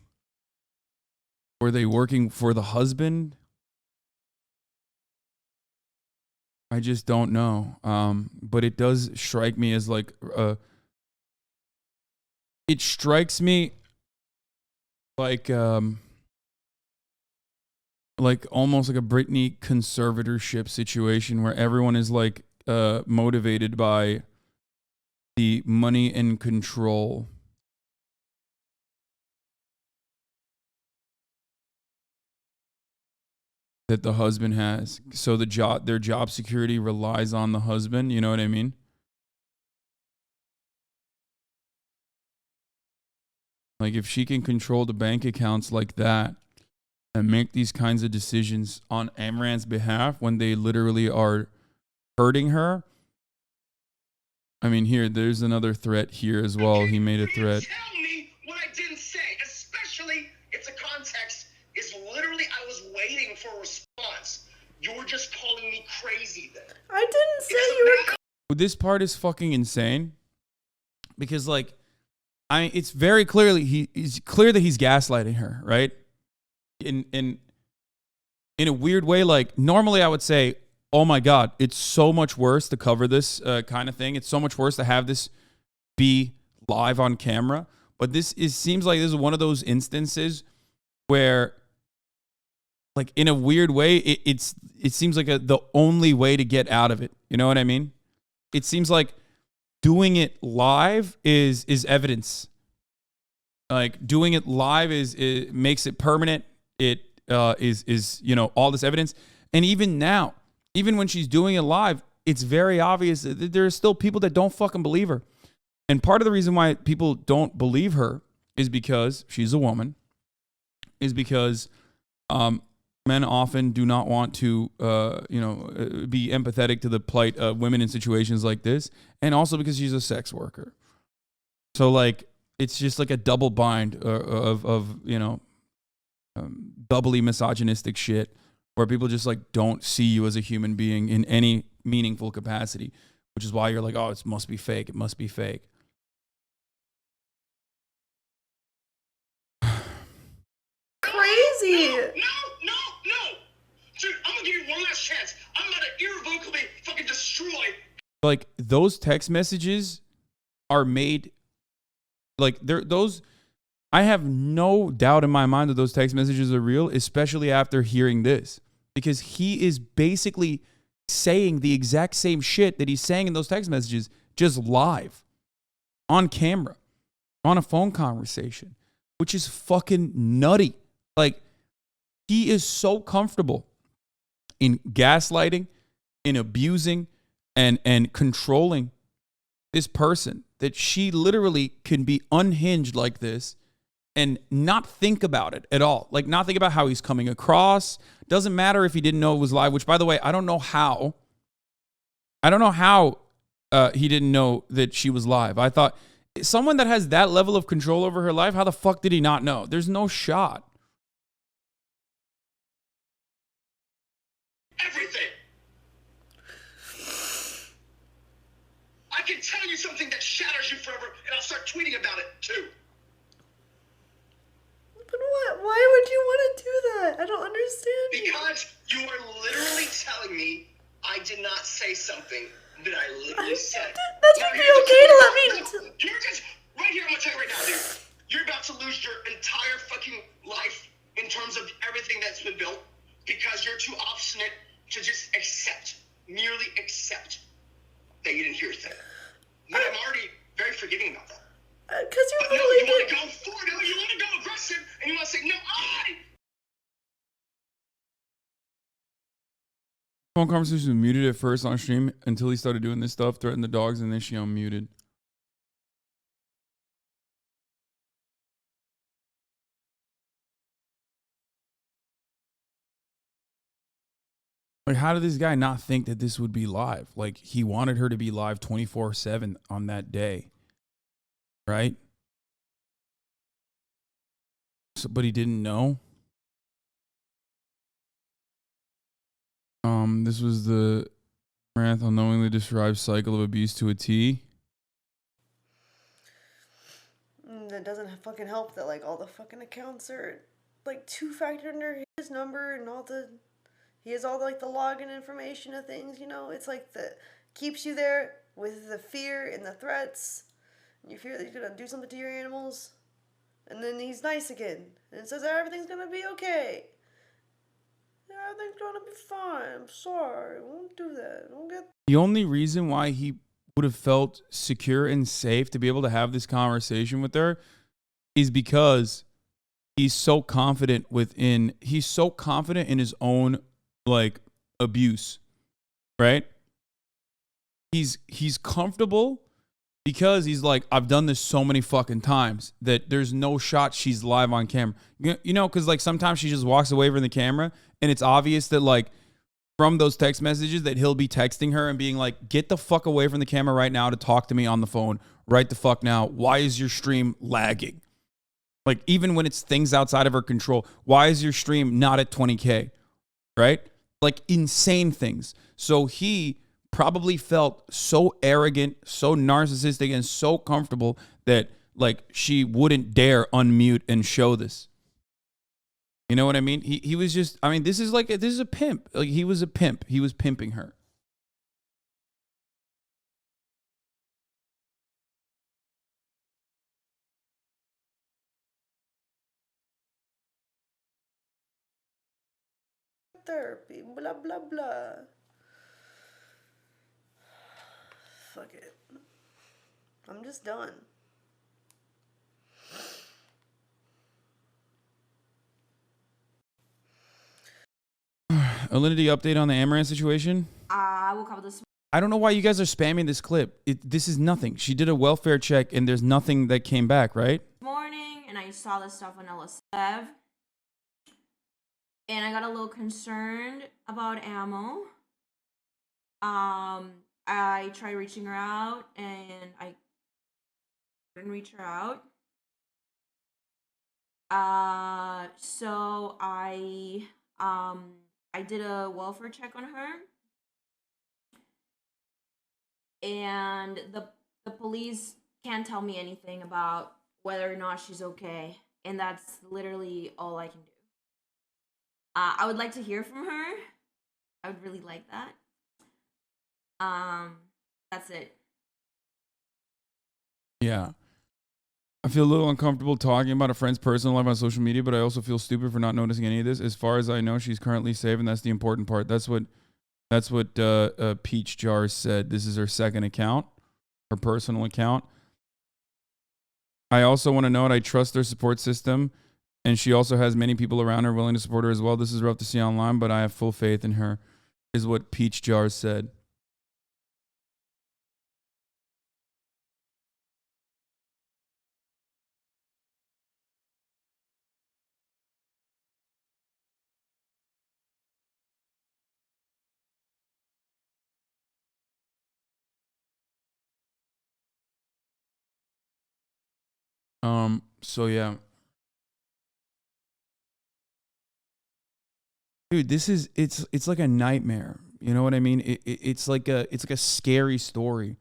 Were they working for the husband? I just don't know. But it does strike me as like it strikes me like almost like a Britney conservatorship situation where everyone is like motivated by the money and control that the husband has. So their job security relies on the husband, you know what I mean? Like if she can control the bank accounts like that and make these kinds of decisions on Amouranth's behalf when they literally are hurting her. I mean, there's another threat here as well. Okay, He made a for you to threat. tell me what I didn't say, especially if the context is literally I was waiting for a response. You were just calling me crazy then. I didn't say It you doesn't were. This part is fucking insane because like it's very clearly it's clear that he's gaslighting her, right? In a weird way, like normally I would say, oh my God, it's so much worse to cover this kind of thing. It's so much worse to have this be live on camera. But seems like this is one of those instances where, like in a weird way, it seems like the only way to get out of it. You know what I mean? It seems like doing it live is evidence. Like doing it live it makes it permanent. It is all this evidence. And even now, even when she's doing it live, it's very obvious that there are still people that don't fucking believe her. And part of the reason why people don't believe her is because she's a woman, is because men often do not want to, be empathetic to the plight of women in situations like this. And also because she's a sex worker. So like, it's just like a double bind of doubly misogynistic shit where people just like don't see you as a human being in any meaningful capacity, which is why you're like, oh, it must be fake. It must be fake. Crazy. No. Dude, I'm gonna give you one last chance. I'm gonna irrevocably fucking destroy. Like those text messages are made like those. I have no doubt in my mind that those text messages are real, especially after hearing this, because he is basically saying the exact same shit that he's saying in those text messages, just live on camera, on a phone conversation, which is fucking nutty. Like he is so comfortable in gaslighting, in abusing, and controlling this person that she literally can be unhinged like this and not think about it at all. Like not think about how he's coming across. Doesn't matter if he didn't know it was live, which by the way, I don't know how he didn't know that she was live. I thought someone that has that level of control over her life, how the fuck did he not know? There's no shot. Everything. I can tell you something that shatters you forever, and I'll start tweeting about it too. But what? Why would you want to do that? I don't understand. Because you are literally telling me I did not say something that I literally said. That Now, should be here's the okay to let thing. me. You're just right here. I'm gonna tell you right now, dude. You're about to lose your entire fucking life in terms of everything that's been built because you're too obstinate to just merely accept that you didn't hear a thing. But I'm already very forgiving about that. Because you're But no, literally you want to go forward, no, you want to go aggressive, and you want to say, no, Phone conversation was muted at first on stream until he started doing this stuff, threatened the dogs, and then she unmuted. Like, how did this guy not think that this would be live? Like, he wanted her to be live 24/7 on that day, right? So, but he didn't know. This was the Amouranth unknowingly described cycle of abuse to a T. That doesn't fucking help that like all the fucking accounts are like two-factor under his number and all the. He has all like the login information of things, you know. It's like the keeps you there with the fear and the threats. And you fear that he's gonna do something to your animals, and then he's nice again and says everything's gonna be okay. Everything's gonna be fine. I'm sorry. I won't do that. Don't get. The only reason why he would have felt secure and safe to be able to have this conversation with her is because he's so confident in his own like abuse, right? He's comfortable because he's like, I've done this so many fucking times that there's no shot she's live on camera. You know, because like sometimes she just walks away from the camera and it's obvious that like from those text messages that he'll be texting her and being like, get the fuck away from the camera right now to talk to me on the phone right the fuck now. Why is your stream lagging? Like even when it's things outside of her control, why is your stream not at 20K? Right? Like insane things. So he probably felt so arrogant, so narcissistic, and so comfortable that like she wouldn't dare unmute and show this. You know what I mean? He was just, I mean, this is a pimp. Like he was a pimp. He was pimping her. Therapy, blah blah blah. Fuck it. I'm just done. Alinity, update on the Amouranth situation? I woke up this I don't know why you guys are spamming this clip. This is nothing. She did a welfare check and there's nothing that came back, right? morning and I saw this stuff on LSF. And I got a little concerned about Ammo. I tried reaching her out and I couldn't reach her out. So I did a welfare check on her. And the police can't tell me anything about whether or not she's okay. And that's literally all I can do. I would like to hear from her. I would really like that. That's it. Yeah. I feel a little uncomfortable talking about a friend's personal life on social media, but I also feel stupid for not noticing any of this. As far as I know, she's currently safe, and that's the important part. That's what Peach Jar said. This is her second account, her personal account. I also want to note I trust their support system, and she also has many people around her willing to support her as well. This is rough to see online, but I have full faith in her, is what Peach Jar said. So yeah. Dude, it's like a nightmare. You know what I mean? It's like a scary story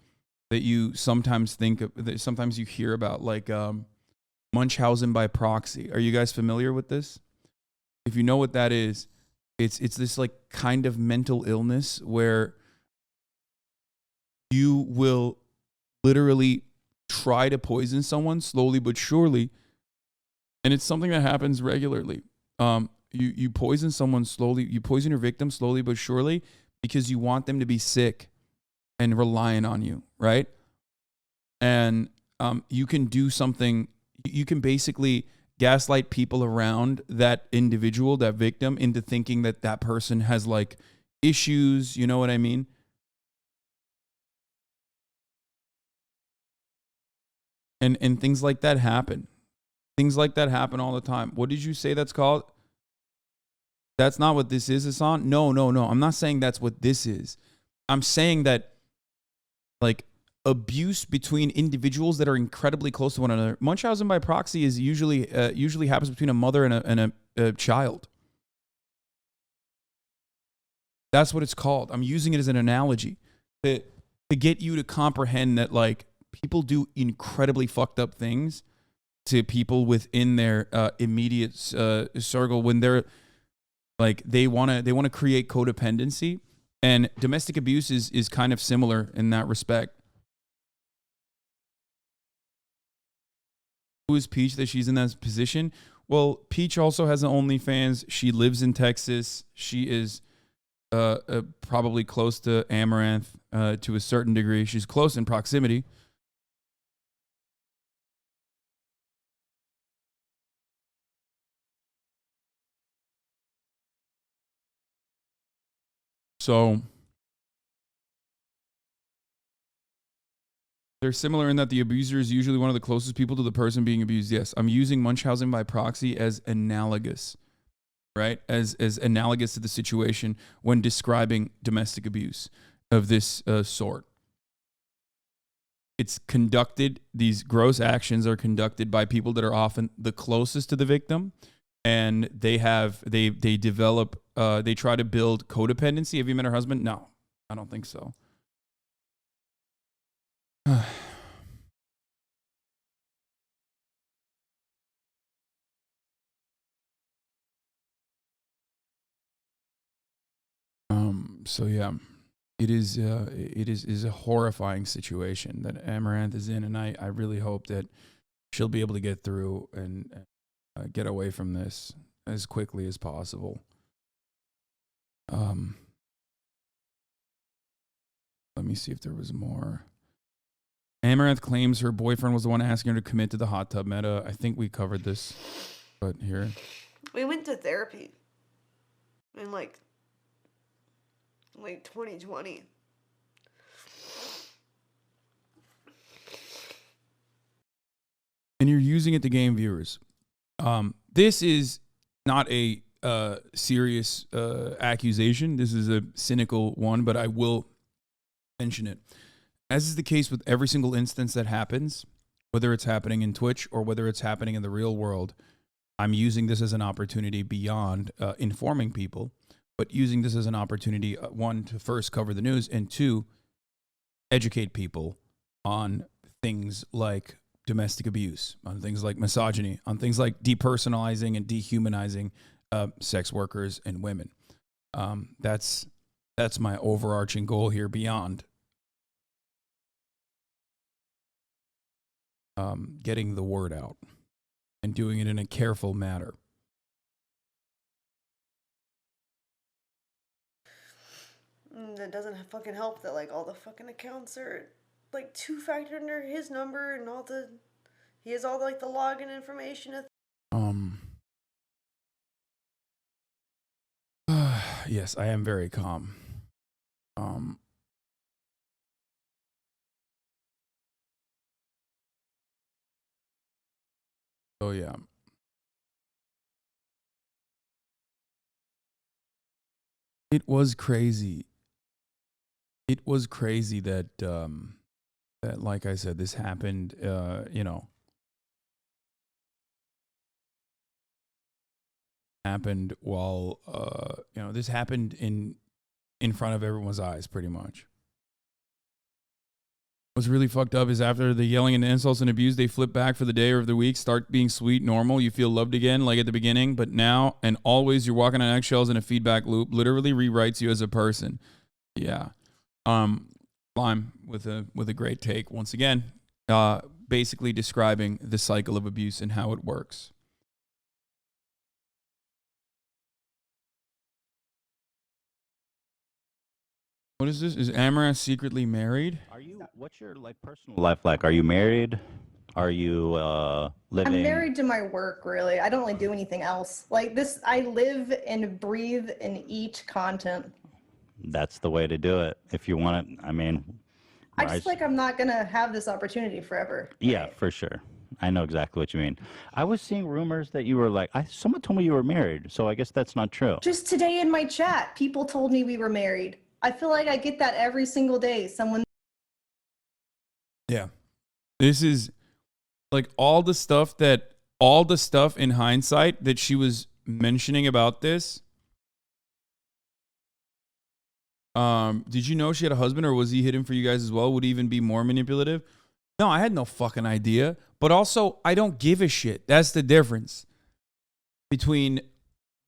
that you sometimes think of, that sometimes you hear about, like Munchausen by proxy. Are you guys familiar with this? If you know what that is, it's this like kind of mental illness where you will literally try to poison someone slowly but surely, and it's something that happens regularly. You poison someone slowly, you poison your victim slowly but surely because you want them to be sick and reliant on you, right? And you can do something, you can basically gaslight people around that individual, that victim, into thinking that that person has like issues, you know what I mean? And things like that happen. Things like that happen all the time. What did you say that's called? That's not what this is, Hasan. No. I'm not saying that's what this is. I'm saying that like abuse between individuals that are incredibly close to one another. Munchausen by proxy is usually happens between a mother and a child. That's what it's called. I'm using it as an analogy to get you to comprehend that like people do incredibly fucked up things to people within their immediate circle when they're Like they want to create codependency, and domestic abuse is kind of similar in that respect. Who is Peach that she's in that position? Well, Peach also has an OnlyFans. She lives in Texas. She is probably close to Amouranth to a certain degree. She's close in proximity. So they're similar in that the abuser is usually one of the closest people to the person being abused. Yes, I'm using Munchausen by proxy as analogous, right? As analogous to the situation when describing domestic abuse of this sort. It's conducted, these gross actions are conducted by people that are often the closest to the victim, and they develop, they try to build codependency. Have you met her husband? No, I don't think so. So yeah, it is a horrifying situation that Amouranth is in, and I really hope that she'll be able to get through and get away from this as quickly as possible. Let me see if there was more. Amouranth claims her boyfriend was the one asking her to commit to the hot tub meta. I think we covered this, but here. We went to therapy in like 2020. And you're using it to gain viewers. This is not a serious accusation. This is a cynical one, but I will mention it. As is the case with every single instance that happens, whether it's happening in Twitch or whether it's happening in the real world, I'm using this as an opportunity beyond informing people, but using this as an opportunity, one, to first cover the news, and two, educate people on things like domestic abuse, on things like misogyny, on things like depersonalizing and dehumanizing sex workers and women. That's my overarching goal here beyond getting the word out and doing it in a careful manner. That doesn't fucking help that like all the fucking accounts are like two-factor under his number and all the he has all like the login information. Yes, I am very calm. Oh yeah. It was crazy. It was crazy that that, like I said, this happened, happened while this happened in front of everyone's eyes, pretty much. What's really fucked up is after the yelling and insults and abuse, they flip back for the day or the week, start being sweet, normal. You feel loved again, like at the beginning, but now and always you're walking on eggshells in a feedback loop. Literally rewrites you as a person. Yeah. Lime with a great take once again. Basically describing the cycle of abuse and how it works. What is this? Is Amouranth secretly married? What's your personal life like? Are you married? Are you living? I'm married to my work, really. I don't really do anything else. Like this, I live and breathe and eat content. That's the way to do it. If you want it, I mean. I just like I'm not gonna have this opportunity forever. Yeah, right? for sure. I know exactly what you mean. I was seeing rumors that you were like, someone told me you were married, so I guess that's not true. Just today in my chat, people told me we were married. I feel like I get that every single day. Someone. Yeah. This is like all the stuff in hindsight that she was mentioning about this. Did you know she had a husband, or was he hidden for you guys as well? Would he even be more manipulative? No, I had no fucking idea. But also, I don't give a shit. That's the difference between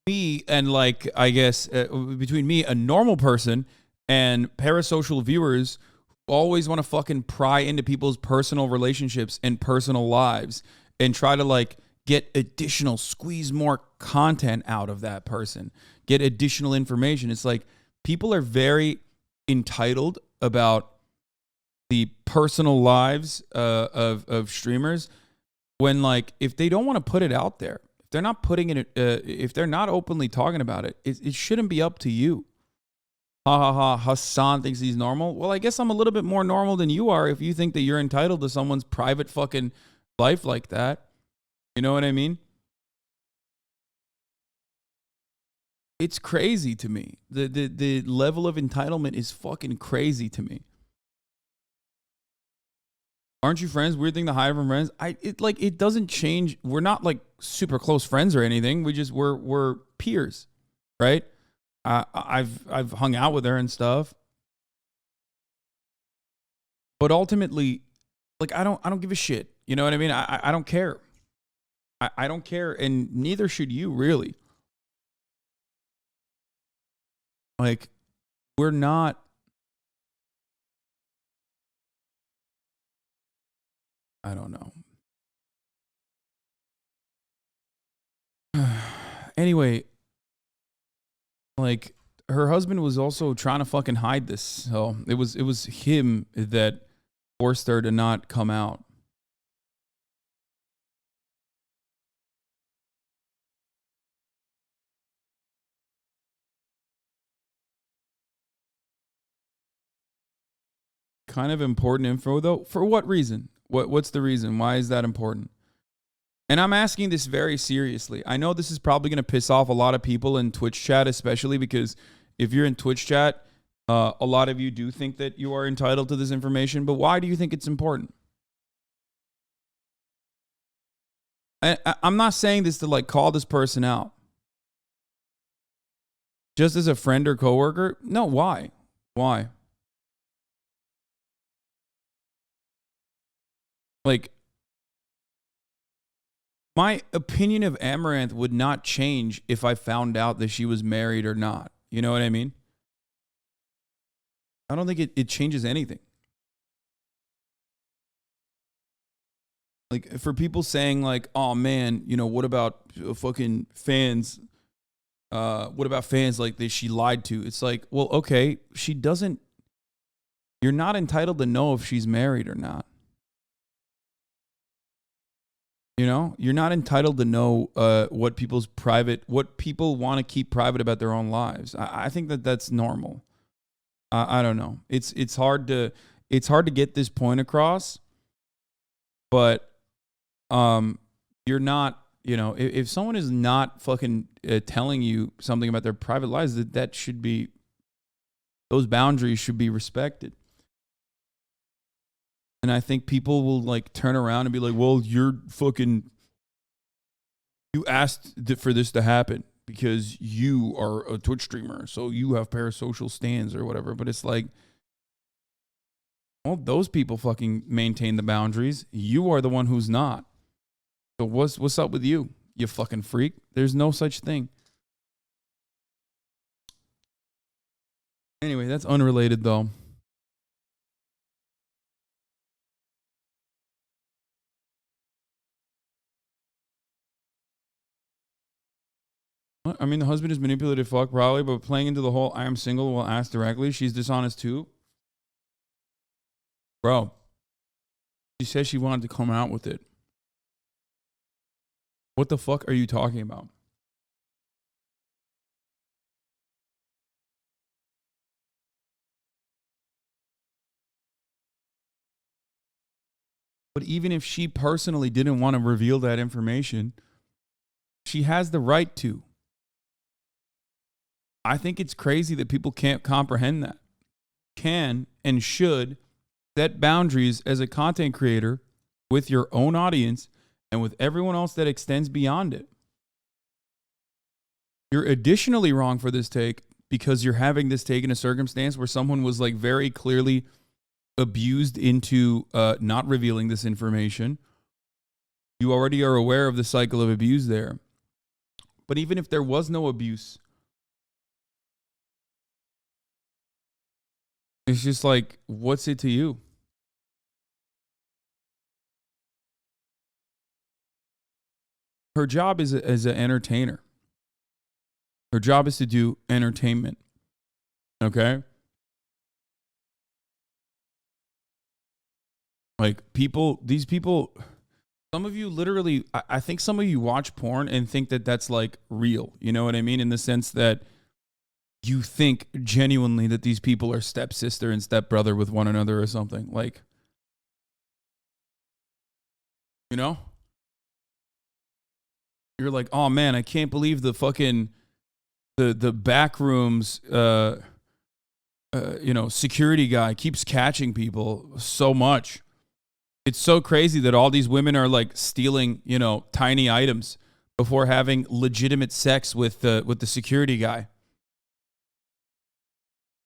me and like, I guess, between me, a normal person, and parasocial viewers who always want to fucking pry into people's personal relationships and personal lives and try to like get additional, squeeze more content out of that person, get additional information. It's like people are very entitled about the personal lives of streamers, when like if they don't want to put it out there, if they're not putting it, if they're not openly talking about it, it shouldn't be up to you. Ha ha ha, Hasan thinks he's normal. Well, I guess I'm a little bit more normal than you are if you think that you're entitled to someone's private fucking life like that. You know what I mean? It's crazy to me. The level of entitlement is fucking crazy to me. Aren't you friends? Weird thing to hide from friends. It doesn't change. We're not like super close friends or anything. We're peers, right? I've hung out with her and stuff. But ultimately, like I don't give a shit. You know what I mean? I don't care. I don't care, and neither should you, really. Like, we're not. I don't know. Anyway, like her husband was also trying to fucking hide this, so it was him that forced her to not come out. Kind of important info though. For what reason? What's the reason? Why is that important? And I'm asking this very seriously. I know this is probably going to piss off a lot of people in Twitch chat, especially because if you're in Twitch chat, a lot of you do think that you are entitled to this information. But why do you think it's important? I'm not saying this to like call this person out. Just as a friend or coworker? No, why? Why? Like, my opinion of Amouranth would not change if I found out that she was married or not. You know what I mean? I don't think it changes anything. Like, for people saying like, oh man, you know, what about fucking fans? What about fans like that she lied to? It's like, well, okay, she doesn't. You're not entitled to know if she's married or not. You know, you're not entitled to know what people want to keep private about their own lives. I think that that's normal. I don't know. It's hard to get this point across, but you're not. You know, if someone is not fucking telling you something about their private lives, that should be, those boundaries should be respected. And I think people will like turn around and be like, well, you asked for this to happen because you are a Twitch streamer, so you have parasocial stands or whatever. But it's like, well, those people fucking maintain the boundaries. You are the one who's not. So what's up with you, you fucking freak? There's no such thing. Anyway, that's unrelated though. I mean, the husband is manipulative fuck probably, but playing into the whole I am single will ask directly. She's dishonest too. Bro, she said she wanted to come out with it. What the fuck are you talking about? But even if she personally didn't want to reveal that information, she has the right to. I think it's crazy that people can't comprehend that. Can and should set boundaries as a content creator with your own audience and with everyone else that extends beyond it. You're additionally wrong for this take because you're having this take in a circumstance where someone was like very clearly abused into not revealing this information. You already are aware of the cycle of abuse there. But even if there was no abuse, it's just like, what's it to you? Her job is as an entertainer. Her job is to do entertainment. Okay? Like these people, some of you literally, I think some of you watch porn and think that that's like real. You know what I mean? In the sense that you think genuinely that these people are stepsister and stepbrother with one another or something. Like, you know? You're like, oh man, I can't believe the fucking, the back rooms, security guy keeps catching people so much. It's so crazy that all these women are like stealing, tiny items before having legitimate sex with the security guy.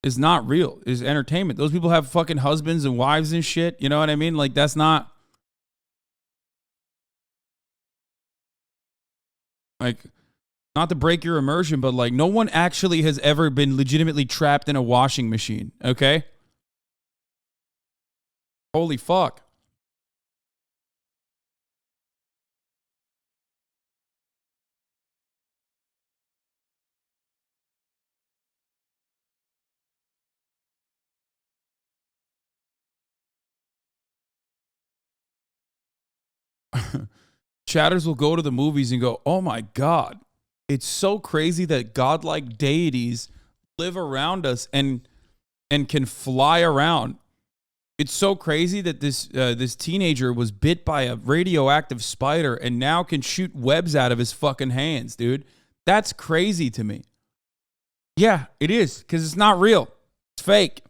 It's not real. It's entertainment. Those people have fucking husbands and wives and shit. You know what I mean? Like, that's not like, not to break your immersion, but like, no one actually has ever been legitimately trapped in a washing machine. Okay. Holy fuck. Chatters will go to the movies and go, oh my God, it's so crazy that godlike deities live around us and can fly around. It's so crazy that this teenager was bit by a radioactive spider and now can shoot webs out of his fucking hands, dude. That's crazy to me. Yeah, it is, because it's not real. It's fake.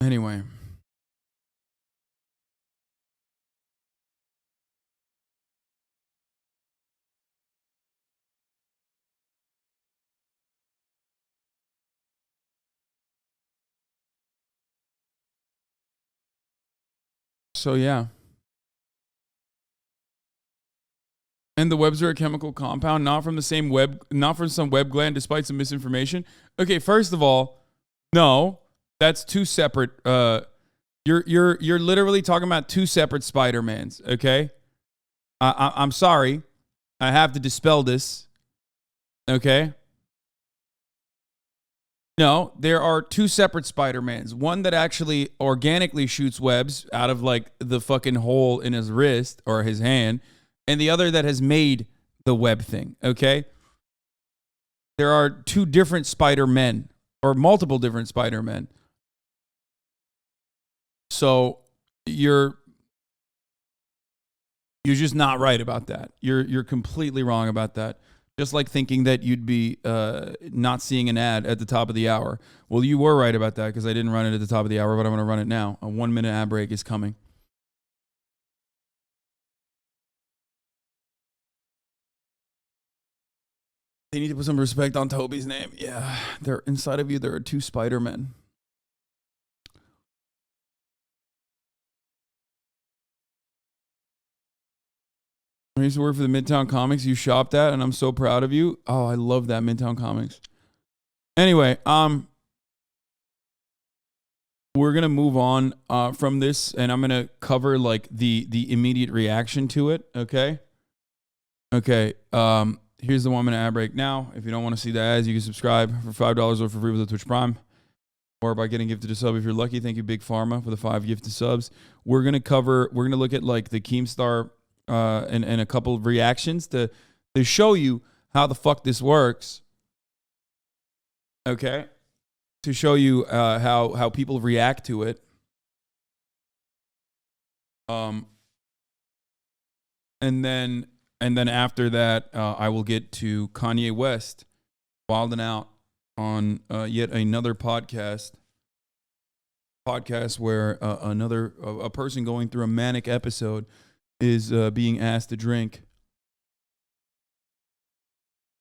Anyway. So yeah. And the webs are a chemical compound, not from some web gland, despite some misinformation. Okay, first of all, no, that's two separate. You're literally talking about two separate Spider-Mans. Okay, I'm sorry, I have to dispel this. Okay. No, there are two separate Spider-Mans. One that actually organically shoots webs out of like the fucking hole in his wrist or his hand, and the other that has made the web thing, okay? There are two different Spider-Men, or multiple different Spider-Men. So you're just not right about that. You're completely wrong about that. Just like thinking that you'd be not seeing an ad at the top of the hour. Well, you were right about that because I didn't run it at the top of the hour, but I'm going to run it now. A 1-minute ad break is coming. They need to put some respect on Toby's name. Yeah, they're inside of you. There are two Spider-Men. I used to work for the Midtown Comics you shopped at, and I'm so proud of you. Oh, I love that Midtown Comics. Anyway, we're gonna move on from this, and I'm gonna cover like the immediate reaction to it. Okay. Okay. Here's the 1-minute ad break. Now, if you don't want to see the ads, you can subscribe for $5 or for free with the Twitch Prime, or by getting gifted a sub if you're lucky. Thank you, Big Pharma, for the 5 gifted subs. We're gonna look at like the Keemstar and a couple of reactions to show you how the fuck this works. Okay, to show you how people react to it. And then after that, I will get to Kanye West wilding out on yet another podcast podcast where a person going through a manic episode is being asked to drink.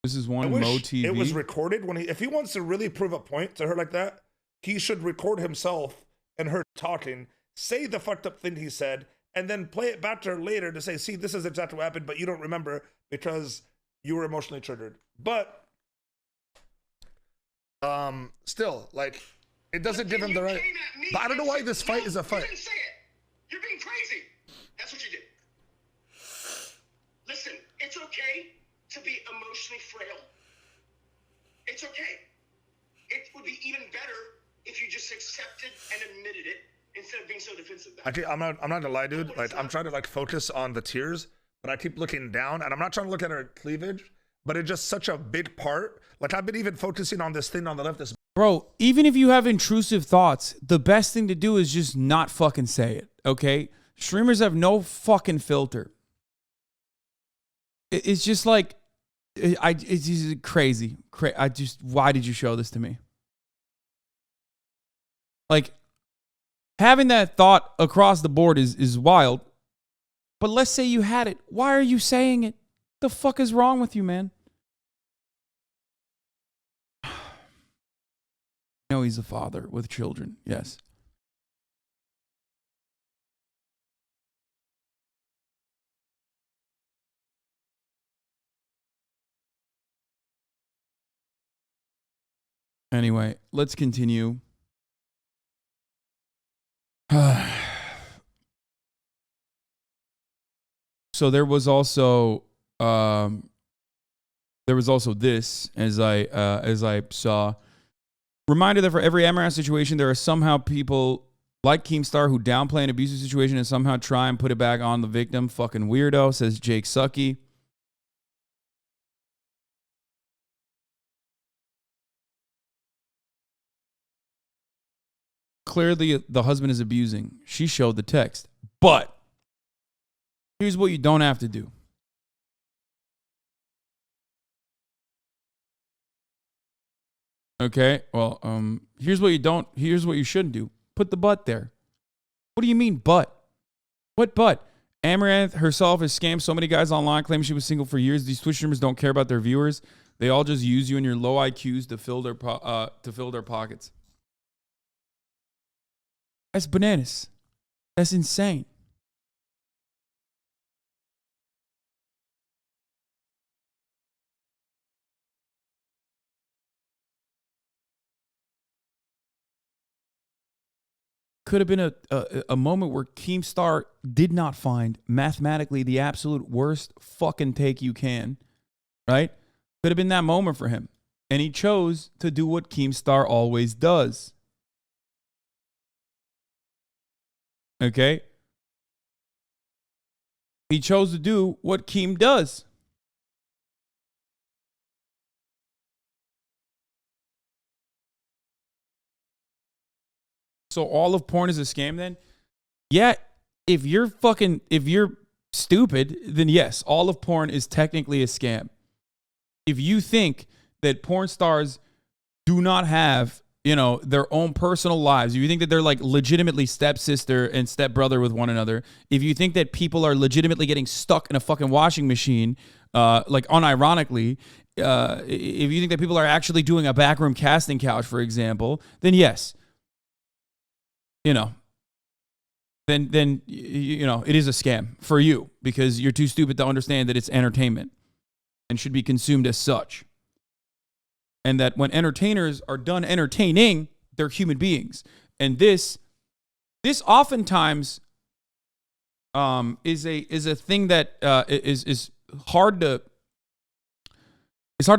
This is I one wish Mo TV. it was recorded when if he wants to really prove a point to her like that, he should record himself and her talking, say the fucked up thing he said, and then play it back to her later to say, see, this is exactly what happened, but you don't remember because you were emotionally triggered. But still, like, it doesn't give him the right. But I don't know why this fight is a fight. You didn't say it. You're being crazy. That's what you did. Listen, it's okay to be emotionally frail. It's okay. It would be even better if you just accepted and admitted it instead of being so defensive. I'm not gonna lie, dude. Like, I'm trying to like focus on the tears, but I keep looking down, and I'm not trying to look at her cleavage, but it's just such a big part. Like, I've been even focusing on this thing on the left. This Bro, even if you have intrusive thoughts, the best thing to do is just not fucking say it, okay? Streamers have no fucking filter. It's just like, it's just crazy. Why did you show this to me? Like, having that thought across the board is wild. But let's say you had it. Why are you saying it? The fuck is wrong with you, man? No, he's a father with children. Yes. Anyway, let's continue. So there was also this as I saw. Reminder that for every Amouranth situation, there are somehow people like Keemstar who downplay an abusive situation and somehow try and put it back on the victim. Fucking weirdo, says Jake Sucky. Clearly, the husband is abusing. She showed the text. But here's what you don't have to do. Okay, well, here's what you shouldn't do. Put the but there. What do you mean, but? What but? Amouranth herself has scammed so many guys online, claiming she was single for years. These Twitch streamers don't care about their viewers. They all just use you and your low IQs to fill their pockets. That's bananas. That's insane. Could have been a moment where Keemstar did not find mathematically the absolute worst fucking take you can, right? Could have been that moment for him. And he chose to do what Keemstar always does. Okay? He chose to do what Keem does. So all of porn is a scam then? Yeah, if you're stupid, then yes, all of porn is technically a scam. If you think that porn stars do not have, their own personal lives, if you think that they're like legitimately stepsister and stepbrother with one another, if you think that people are legitimately getting stuck in a fucking washing machine, like unironically, if you think that people are actually doing a backroom casting couch, for example, then yes. Then it is a scam for you because you're too stupid to understand that it's entertainment and should be consumed as such. And that when entertainers are done entertaining, they're human beings. And this oftentimes is a thing that is hard to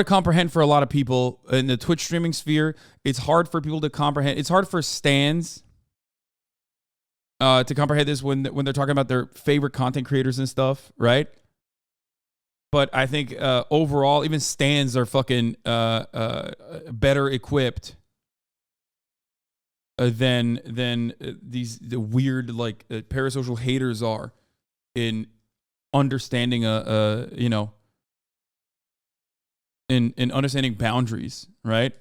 comprehend for a lot of people in the Twitch streaming sphere. It's hard for people to comprehend. It's hard for stans to comprehend this when they're talking about their favorite content creators and stuff, right? But I think overall, even stans are fucking better equipped than the weird like parasocial haters are in understanding in understanding boundaries, right?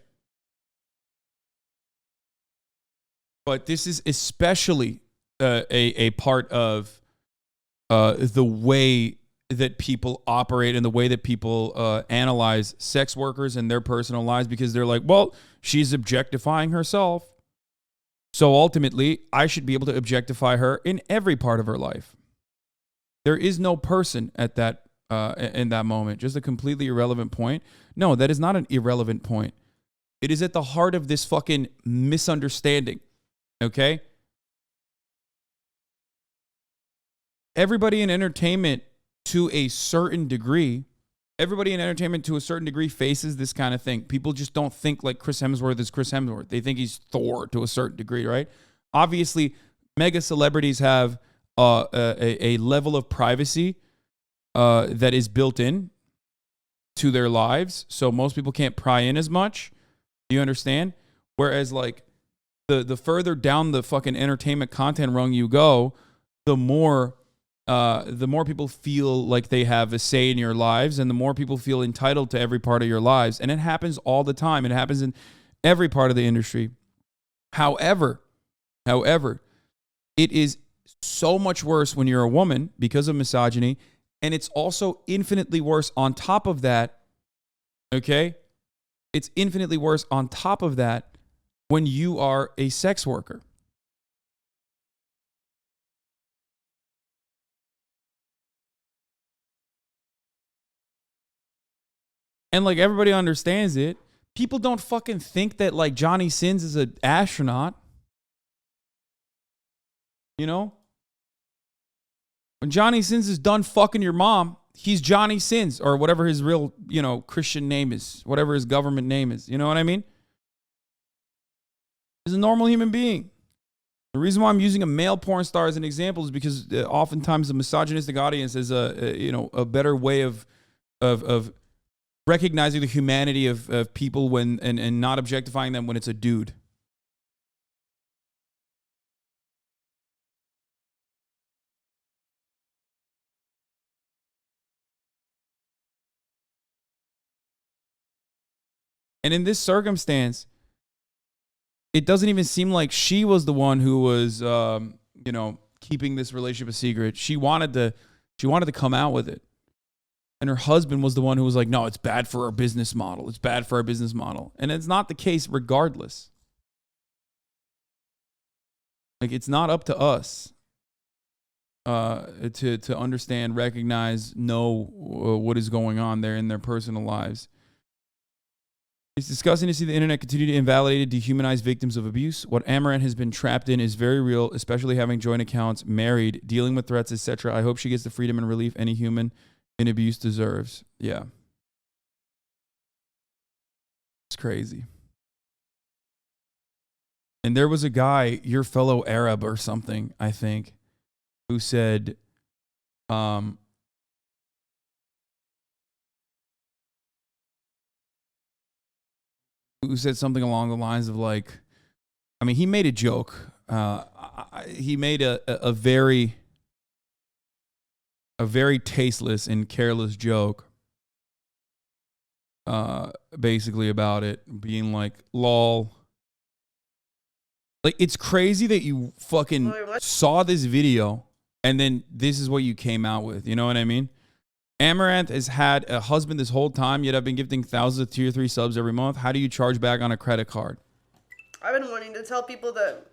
But this is especially a part of the way that people operate and the way that people analyze sex workers and their personal lives, because they're like, well, she's objectifying herself, so ultimately I should be able to objectify her in every part of her life. There is no person at that in that moment, just a completely irrelevant point. No, that is not an irrelevant point. It is at the heart of this fucking misunderstanding, okay? Everybody in entertainment to a certain degree, faces this kind of thing. People just don't think like Chris Hemsworth is Chris Hemsworth. They think he's Thor to a certain degree, right? Obviously, mega celebrities have a level of privacy that is built in to their lives, so most people can't pry in as much. Do you understand? Whereas like the further down the fucking entertainment content rung you go, the more people feel like they have a say in your lives, and the more people feel entitled to every part of your lives. And it happens all the time. It happens in every part of the industry. However, it is so much worse when you're a woman because of misogyny, and it's also infinitely worse on top of that, okay? It's infinitely worse on top of that when you are a sex worker. And like everybody understands it. People don't fucking think that like Johnny Sins is an astronaut. You know? When Johnny Sins is done fucking your mom, he's Johnny Sins, or whatever his real, Christian name is, whatever his government name is. You know what I mean? He's a normal human being. The reason why I'm using a male porn star as an example is because oftentimes the misogynistic audience is a better way of recognizing the humanity of people when and not objectifying them when it's a dude. And in this circumstance, it doesn't even seem like she was the one who was, keeping this relationship a secret. She wanted to come out with it. And her husband was the one who was like, no, it's bad for our business model. It's bad for our business model. And it's not the case regardless. Like, it's not up to us to understand, recognize, know what is going on there in their personal lives. It's disgusting to see the internet continue to invalidate and dehumanize victims of abuse. What Amouranth has been trapped in is very real, especially having joint accounts, married, dealing with threats, etc. I hope she gets the freedom and relief any human in abuse deserves. Yeah. It's crazy. And there was a guy, your fellow Arab or something, I think, who said, something along the lines of like, I mean, he made a joke. He made a very tasteless and careless joke, basically about it being like, lol. Like, it's crazy that you fucking saw this video and then this is what you came out with. You know what I mean? Amouranth has had a husband this whole time, yet I've been gifting thousands of tier 3 subs every month. How do you charge back on a credit card? I've been wanting to tell people that,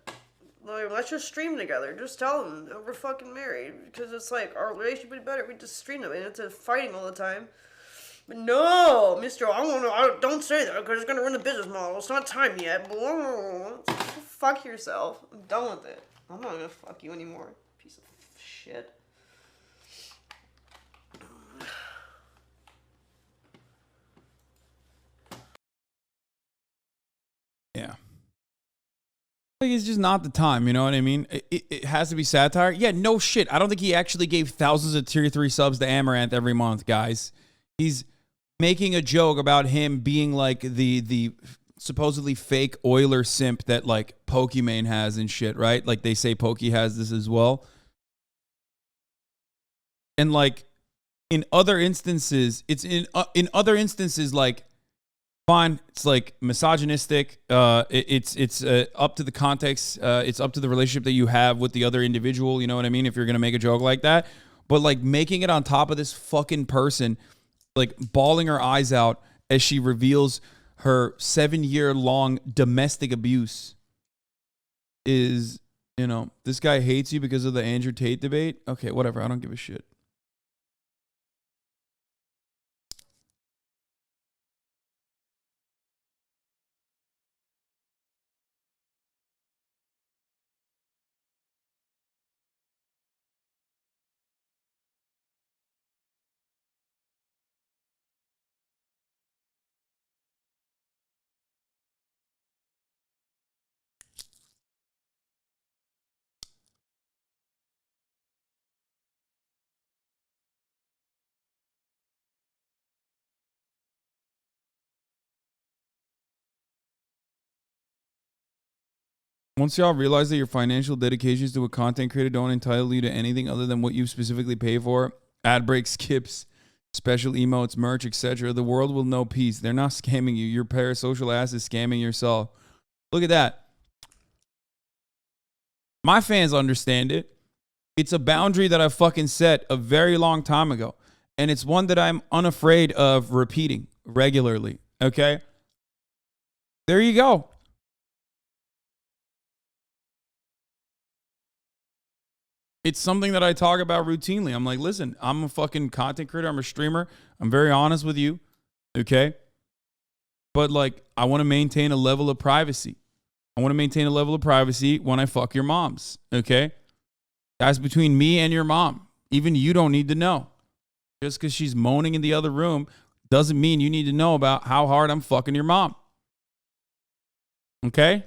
like, let's just stream together. Just tell them that we're fucking married. Because it's like, our relationship would be better if we just stream them. And it's fighting all the time. But no, mister, don't say that because it's going to ruin the business model. It's not time yet. Fuck yourself. I'm done with it. I'm not going to fuck you anymore. Piece of shit. Yeah. Like, it's just not the time, you know what I mean? It has to be satire. Yeah, no shit. I don't think he actually gave thousands of tier 3 subs to Amouranth every month, guys. He's making a joke about him being like the supposedly fake Oiler simp that like Pokimane has and shit, right? Like they say Pokey has this as well. And like in other instances, it's in other instances like fine. It's like misogynistic. It's up to the context. It's up to the relationship that you have with the other individual. You know what I mean? If you're gonna make a joke like that, but like making it on top of this fucking person, like bawling her eyes out as she reveals her 7-year-long domestic abuse is, you know, this guy hates you because of the Andrew Tate debate. Okay, whatever. I don't give a shit. Once y'all realize that your financial dedications to a content creator don't entitle you to anything other than what you specifically pay for, ad break skips, special emotes, merch, etc., the world will know peace. They're not scamming you. Your parasocial ass is scamming yourself. Look at that. My fans understand it. It's a boundary that I fucking set a very long time ago. And it's one that I'm unafraid of repeating regularly. Okay? There you go. It's something that I talk about routinely. I'm like, listen, I'm a fucking content creator. I'm a streamer. I'm very honest with you. Okay? But like, I want to maintain a level of privacy. I want to maintain a level of privacy when I fuck your moms. Okay? That's between me and your mom. Even you don't need to know. Just because she's moaning in the other room doesn't mean you need to know about how hard I'm fucking your mom. Okay?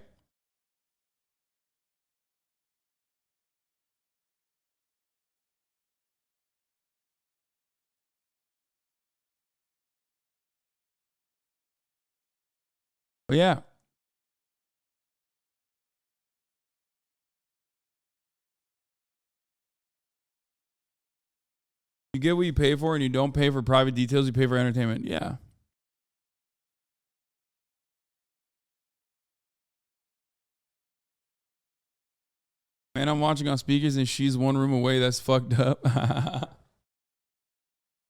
But yeah. You get what you pay for and you don't pay for private details, you pay for entertainment. Yeah. Man, I'm watching on speakers and she's one room away. That's fucked up.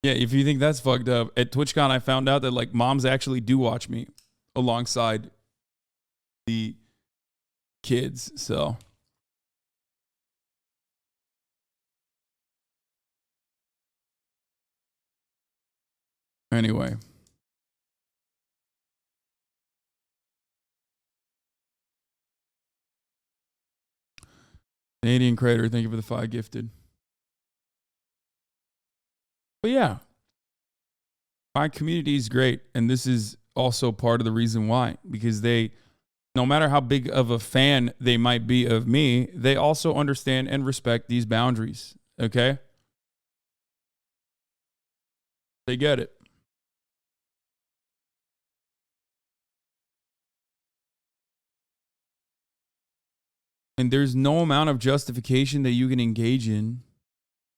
Yeah, if you think that's fucked up, at TwitchCon I found out that like moms actually do watch me alongside the kids. So anyway. Canadian Creator, thank you for the 5 gifted. But yeah, my community is great. And this is also part of the reason why. Because they, no matter how big of a fan they might be of me, they also understand and respect these boundaries. Okay? They get it. And there's no amount of justification that you can engage in.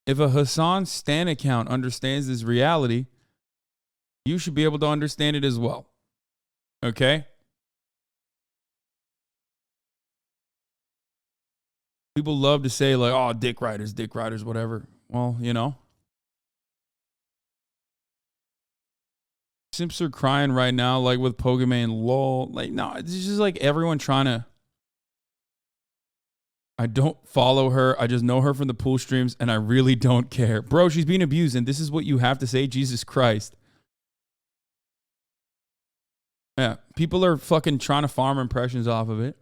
If a Hasan Stan account understands this reality, you should be able to understand it as well. Okay? People love to say like, oh, dick riders, whatever. Well, you know. Simps are crying right now, like with Pokemon lol. Like, no, it's just like everyone trying to. I don't follow her. I just know her from the pool streams, and I really don't care. Bro, she's being abused, and this is what you have to say? Jesus Christ. Yeah, people are fucking trying to farm impressions off of it.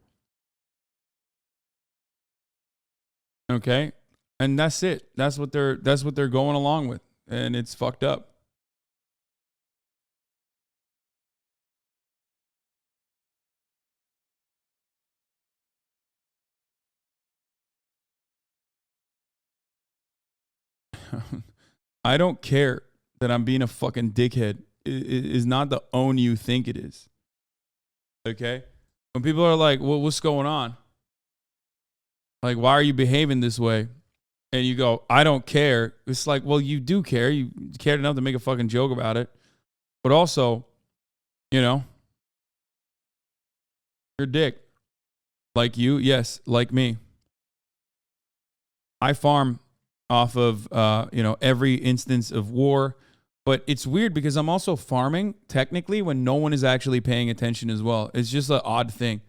Okay? And that's it. That's what they're going along with. And it's fucked up. I don't care that I'm being a fucking dickhead. It is not the own you think it is. Okay? When people are like, well, what's going on? Like, why are you behaving this way? And you go, I don't care. It's like, well, you do care. You cared enough to make a fucking joke about it. But also, you know, Your dick. Like you, yes, like me. I farm off of every instance of war, but it's weird because I'm also farming technically when no one is actually paying attention as well. It's just an odd thing.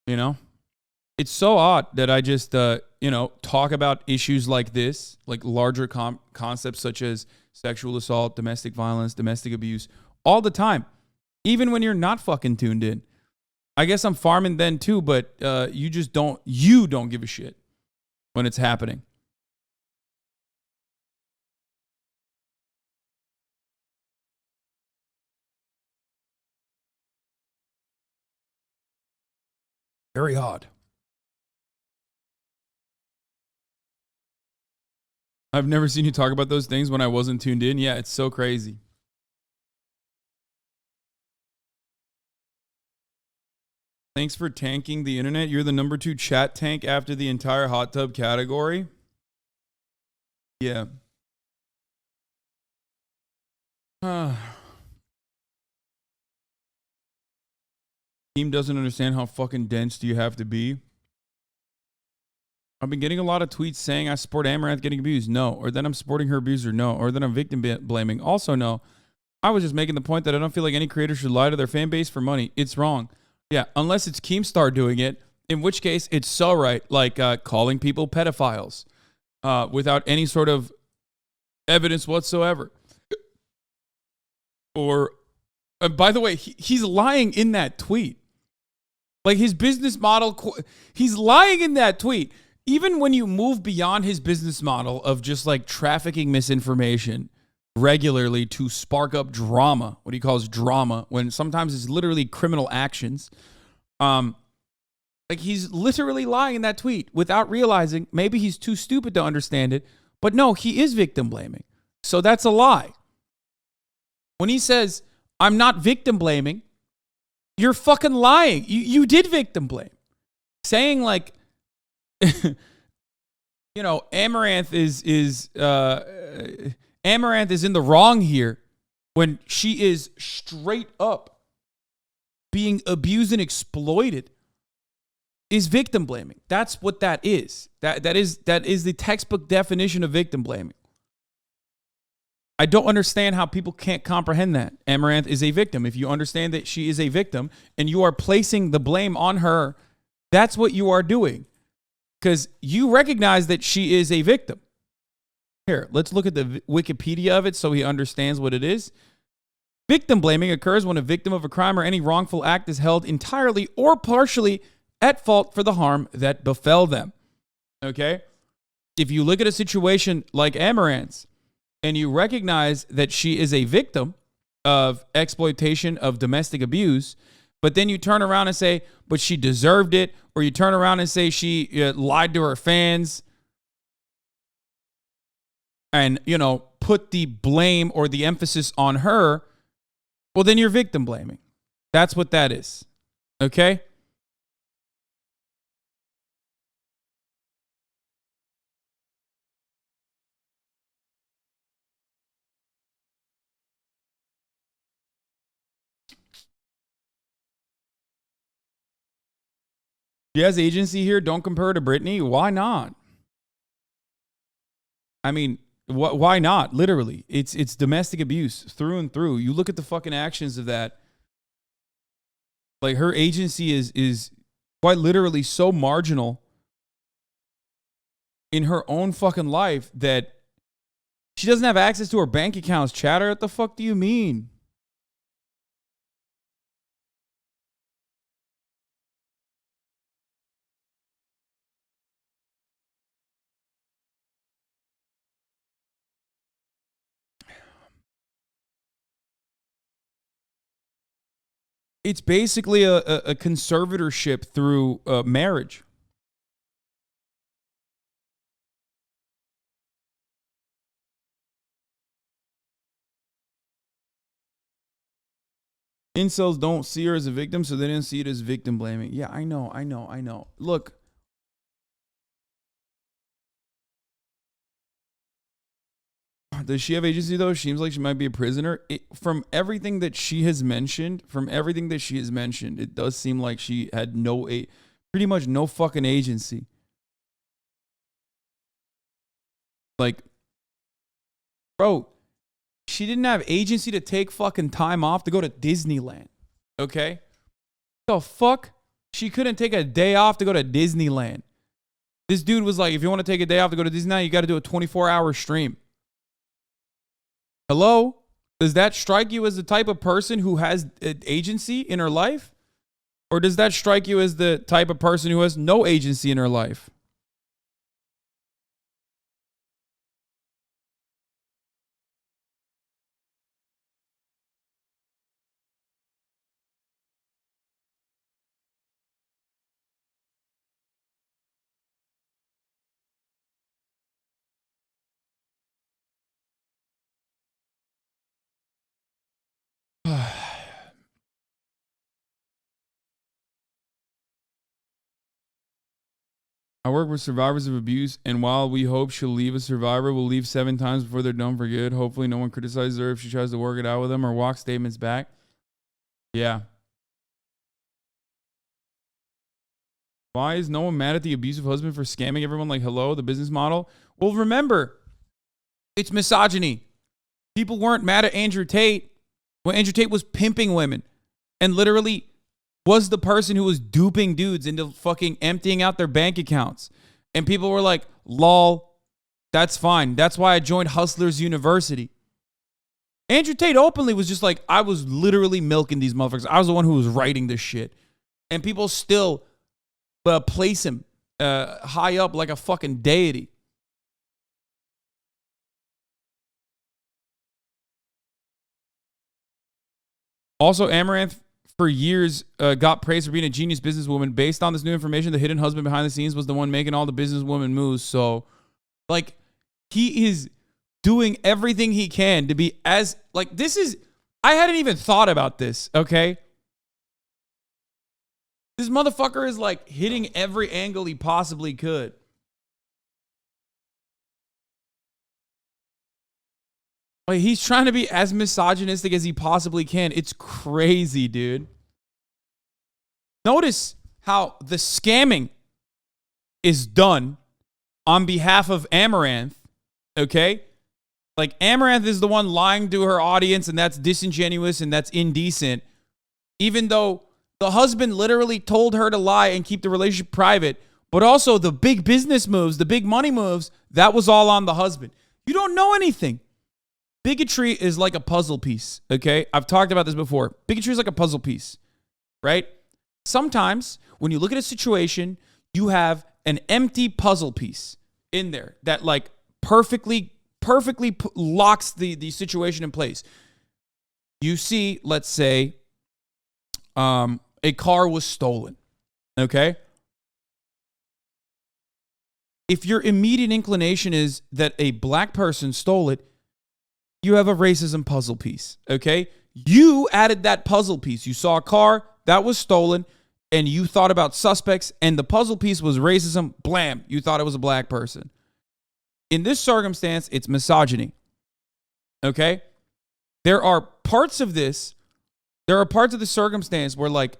You know? It's so odd that I just talk about issues like this, like larger concepts such as sexual assault, domestic violence, domestic abuse all the time, even when you're not fucking tuned in. I guess I'm farming then too, but you don't give a shit when it's happening. Very odd. I've never seen you talk about those things when I wasn't tuned in. Yeah, it's so crazy. Thanks for tanking the internet. You're the number 2 chat tank after the entire hot tub category. Yeah. Team doesn't understand how fucking dense do you have to be. I've been getting a lot of tweets saying I support Amouranth getting abused. No. Or that I'm supporting her abuser. No. Or that I'm victim blaming. Also no. I was just making the point that I don't feel like any creator should lie to their fan base for money. It's wrong. Yeah, unless it's Keemstar doing it, in which case it's so right, like calling people pedophiles without any sort of evidence whatsoever. Or, by the way, he's lying in that tweet. Like his business model, he's lying in that tweet. Even when you move beyond his business model of just like trafficking misinformation regularly to spark up drama, what he calls drama, when sometimes it's literally criminal actions. Like he's literally lying in that tweet without realizing. Maybe he's too stupid to understand it, but no, he is victim blaming. So that's a lie. When he says, I'm not victim blaming, you're fucking lying. You did victim blame. Saying like, Amouranth Amouranth is in the wrong here when she is straight up being abused and exploited is victim blaming. That's what that is. That is the textbook definition of victim blaming. I don't understand how people can't comprehend that. Amouranth is a victim. If you understand that she is a victim and you are placing the blame on her, that's what you are doing. Because you recognize that she is a victim. Here, let's look at the Wikipedia of it so he understands what it is. Victim blaming occurs when a victim of a crime or any wrongful act is held entirely or partially at fault for the harm that befell them. Okay? If you look at a situation like Amouranth's and you recognize that she is a victim of exploitation of domestic abuse, but then you turn around and say, but she deserved it, or you turn around and say she lied to her fans and, put the blame or the emphasis on her, well, then you're victim blaming. That's what that is. Okay? She has agency here. Don't compare her to Britney. Why not? I mean, why not? Literally, it's domestic abuse through and through. You look at the fucking actions of that. Like her agency is quite literally so marginal in her own fucking life that she doesn't have access to her bank accounts. Chatter, what the fuck do you mean? It's basically a conservatorship through marriage. Incels don't see her as a victim, so they didn't see it as victim blaming. Yeah, I know. Look. Does she have agency though? Seems like she might be a prisoner. From everything that she has mentioned, it does seem like she had pretty much no fucking agency. Like, bro, she didn't have agency to take fucking time off to go to Disneyland. Okay? The fuck? She couldn't take a day off to go to Disneyland. This dude was like, if you want to take a day off to go to Disneyland, you got to do a 24-hour stream. Hello? Does that strike you as the type of person who has agency in her life? Or does that strike you as the type of person who has no agency in her life? I work with survivors of abuse, and while we hope she'll leave a survivor, we'll leave 7 times before they're done for good. Hopefully no one criticizes her if she tries to work it out with them or walk statements back. Yeah. Why is no one mad at the abusive husband for scamming everyone like, hello, the business model? Well, remember, it's misogyny. People weren't mad at Andrew Tate when Andrew Tate was pimping women and literally was the person who was duping dudes into fucking emptying out their bank accounts. And people were like, lol, that's fine. That's why I joined Hustlers University. Andrew Tate openly was just like, I was literally milking these motherfuckers. I was the one who was writing this shit. And people still place him high up like a fucking deity. Also, Amouranth for years got praised for being a genius businesswoman. Based on this new information, the hidden husband behind the scenes was the one making all the businesswoman moves. So, like, he is doing everything he can to be as, like, this is, I hadn't even thought about this, okay? This motherfucker is, like, hitting every angle he possibly could. Like, he's trying to be as misogynistic as he possibly can. It's crazy, dude. Notice how the scamming is done on behalf of Amouranth, okay? Like, Amouranth is the one lying to her audience, and that's disingenuous and that's indecent. Even though the husband literally told her to lie and keep the relationship private, but also the big business moves, the big money moves, that was all on the husband. You don't know anything. Bigotry is like a puzzle piece, okay? I've talked about this before. Bigotry is like a puzzle piece, right? Sometimes when you look at a situation, you have an empty puzzle piece in there that like perfectly locks the situation in place. You see, let's say, a car was stolen, okay? If your immediate inclination is that a black person stole it, you have a racism puzzle piece, okay? You added that puzzle piece. You saw a car that was stolen, and you thought about suspects, and the puzzle piece was racism. Blam, you thought it was a black person. In this circumstance, it's misogyny, okay? There are parts of the circumstance where, like,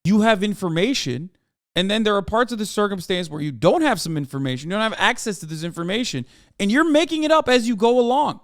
you have information, and then there are parts of the circumstance where you don't have some information. You don't have access to this information, and you're making it up as you go along.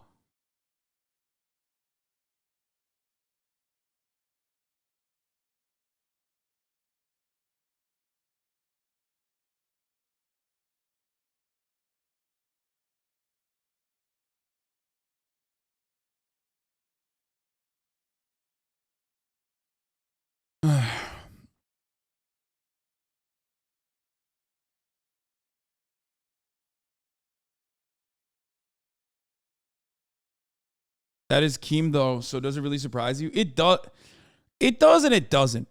That is Keem, though. So does it really surprise you? It does. It does and it doesn't.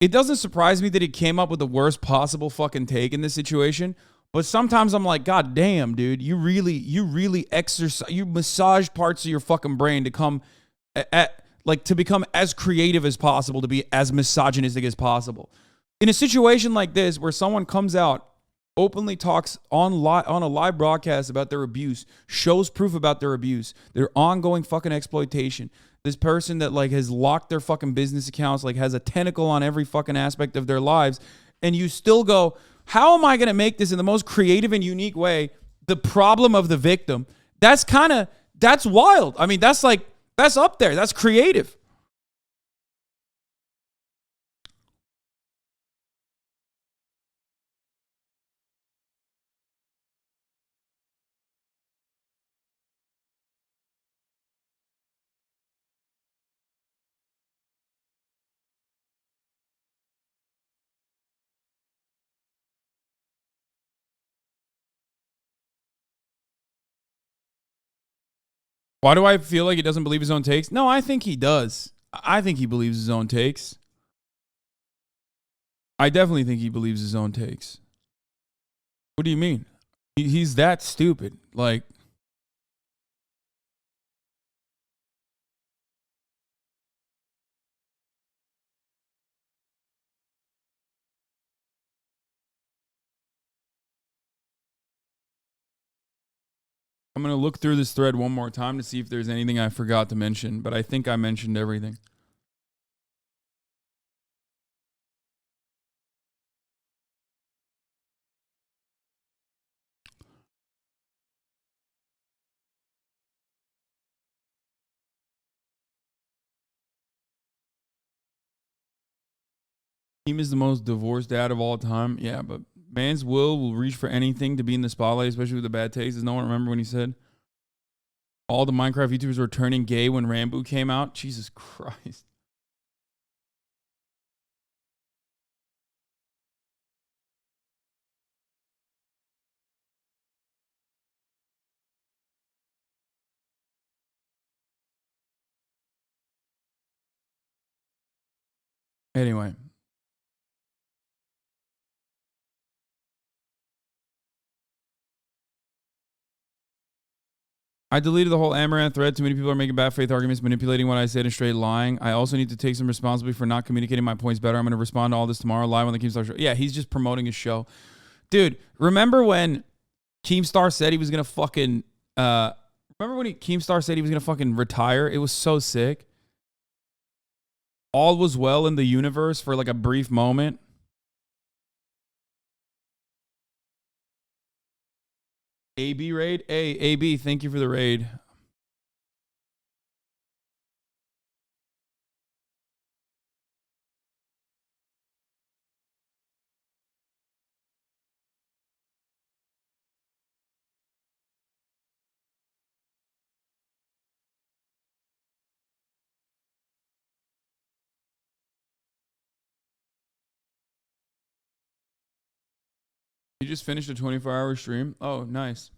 It doesn't surprise me that he came up with the worst possible fucking take in this situation. But sometimes I'm like, God damn, dude, you really exercise, you massage parts of your fucking brain to come to become as creative as possible, to be as misogynistic as possible. In a situation like this, where someone comes out openly talks on a live broadcast about their abuse, shows proof about their abuse, their ongoing fucking exploitation. This person that like has locked their fucking business accounts, like has a tentacle on every fucking aspect of their lives, and you still go, how am I going to make this in the most creative and unique way the problem of the victim? That's wild. I mean, that's up there. That's creative. Why do I feel like he doesn't believe his own takes? No, I think he does. I think he believes his own takes. I definitely think he believes his own takes. What do you mean? He's that stupid. Like, I'm going to look through this thread one more time to see if there's anything I forgot to mention, but I think I mentioned everything. Team is the most divorced dad of all time. Yeah, but man's will reach for anything to be in the spotlight, especially with the bad taste. Does no one remember when he said all the Minecraft YouTubers were turning gay when Rambo came out? Jesus Christ. Anyway. I deleted the whole Amouranth thread. Too many people are making bad faith arguments, manipulating what I said, and straight lying. I also need to take some responsibility for not communicating my points better. I'm going to respond to all this tomorrow live on the Keemstar show. Yeah, he's just promoting his show. Dude, remember when Keemstar said he was going to fucking... remember when Keemstar said he was going to fucking retire? It was so sick. All was well in the universe for like a brief moment. AB raid? Hey, AB, thank you for the raid. You just finished a 24-hour stream? Oh, nice.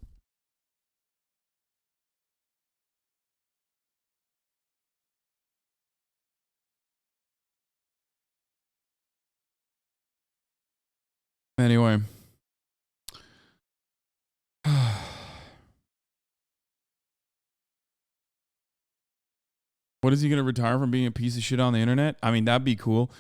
Anyway. What is he going to retire from being a piece of shit on the internet? I mean, that'd be cool.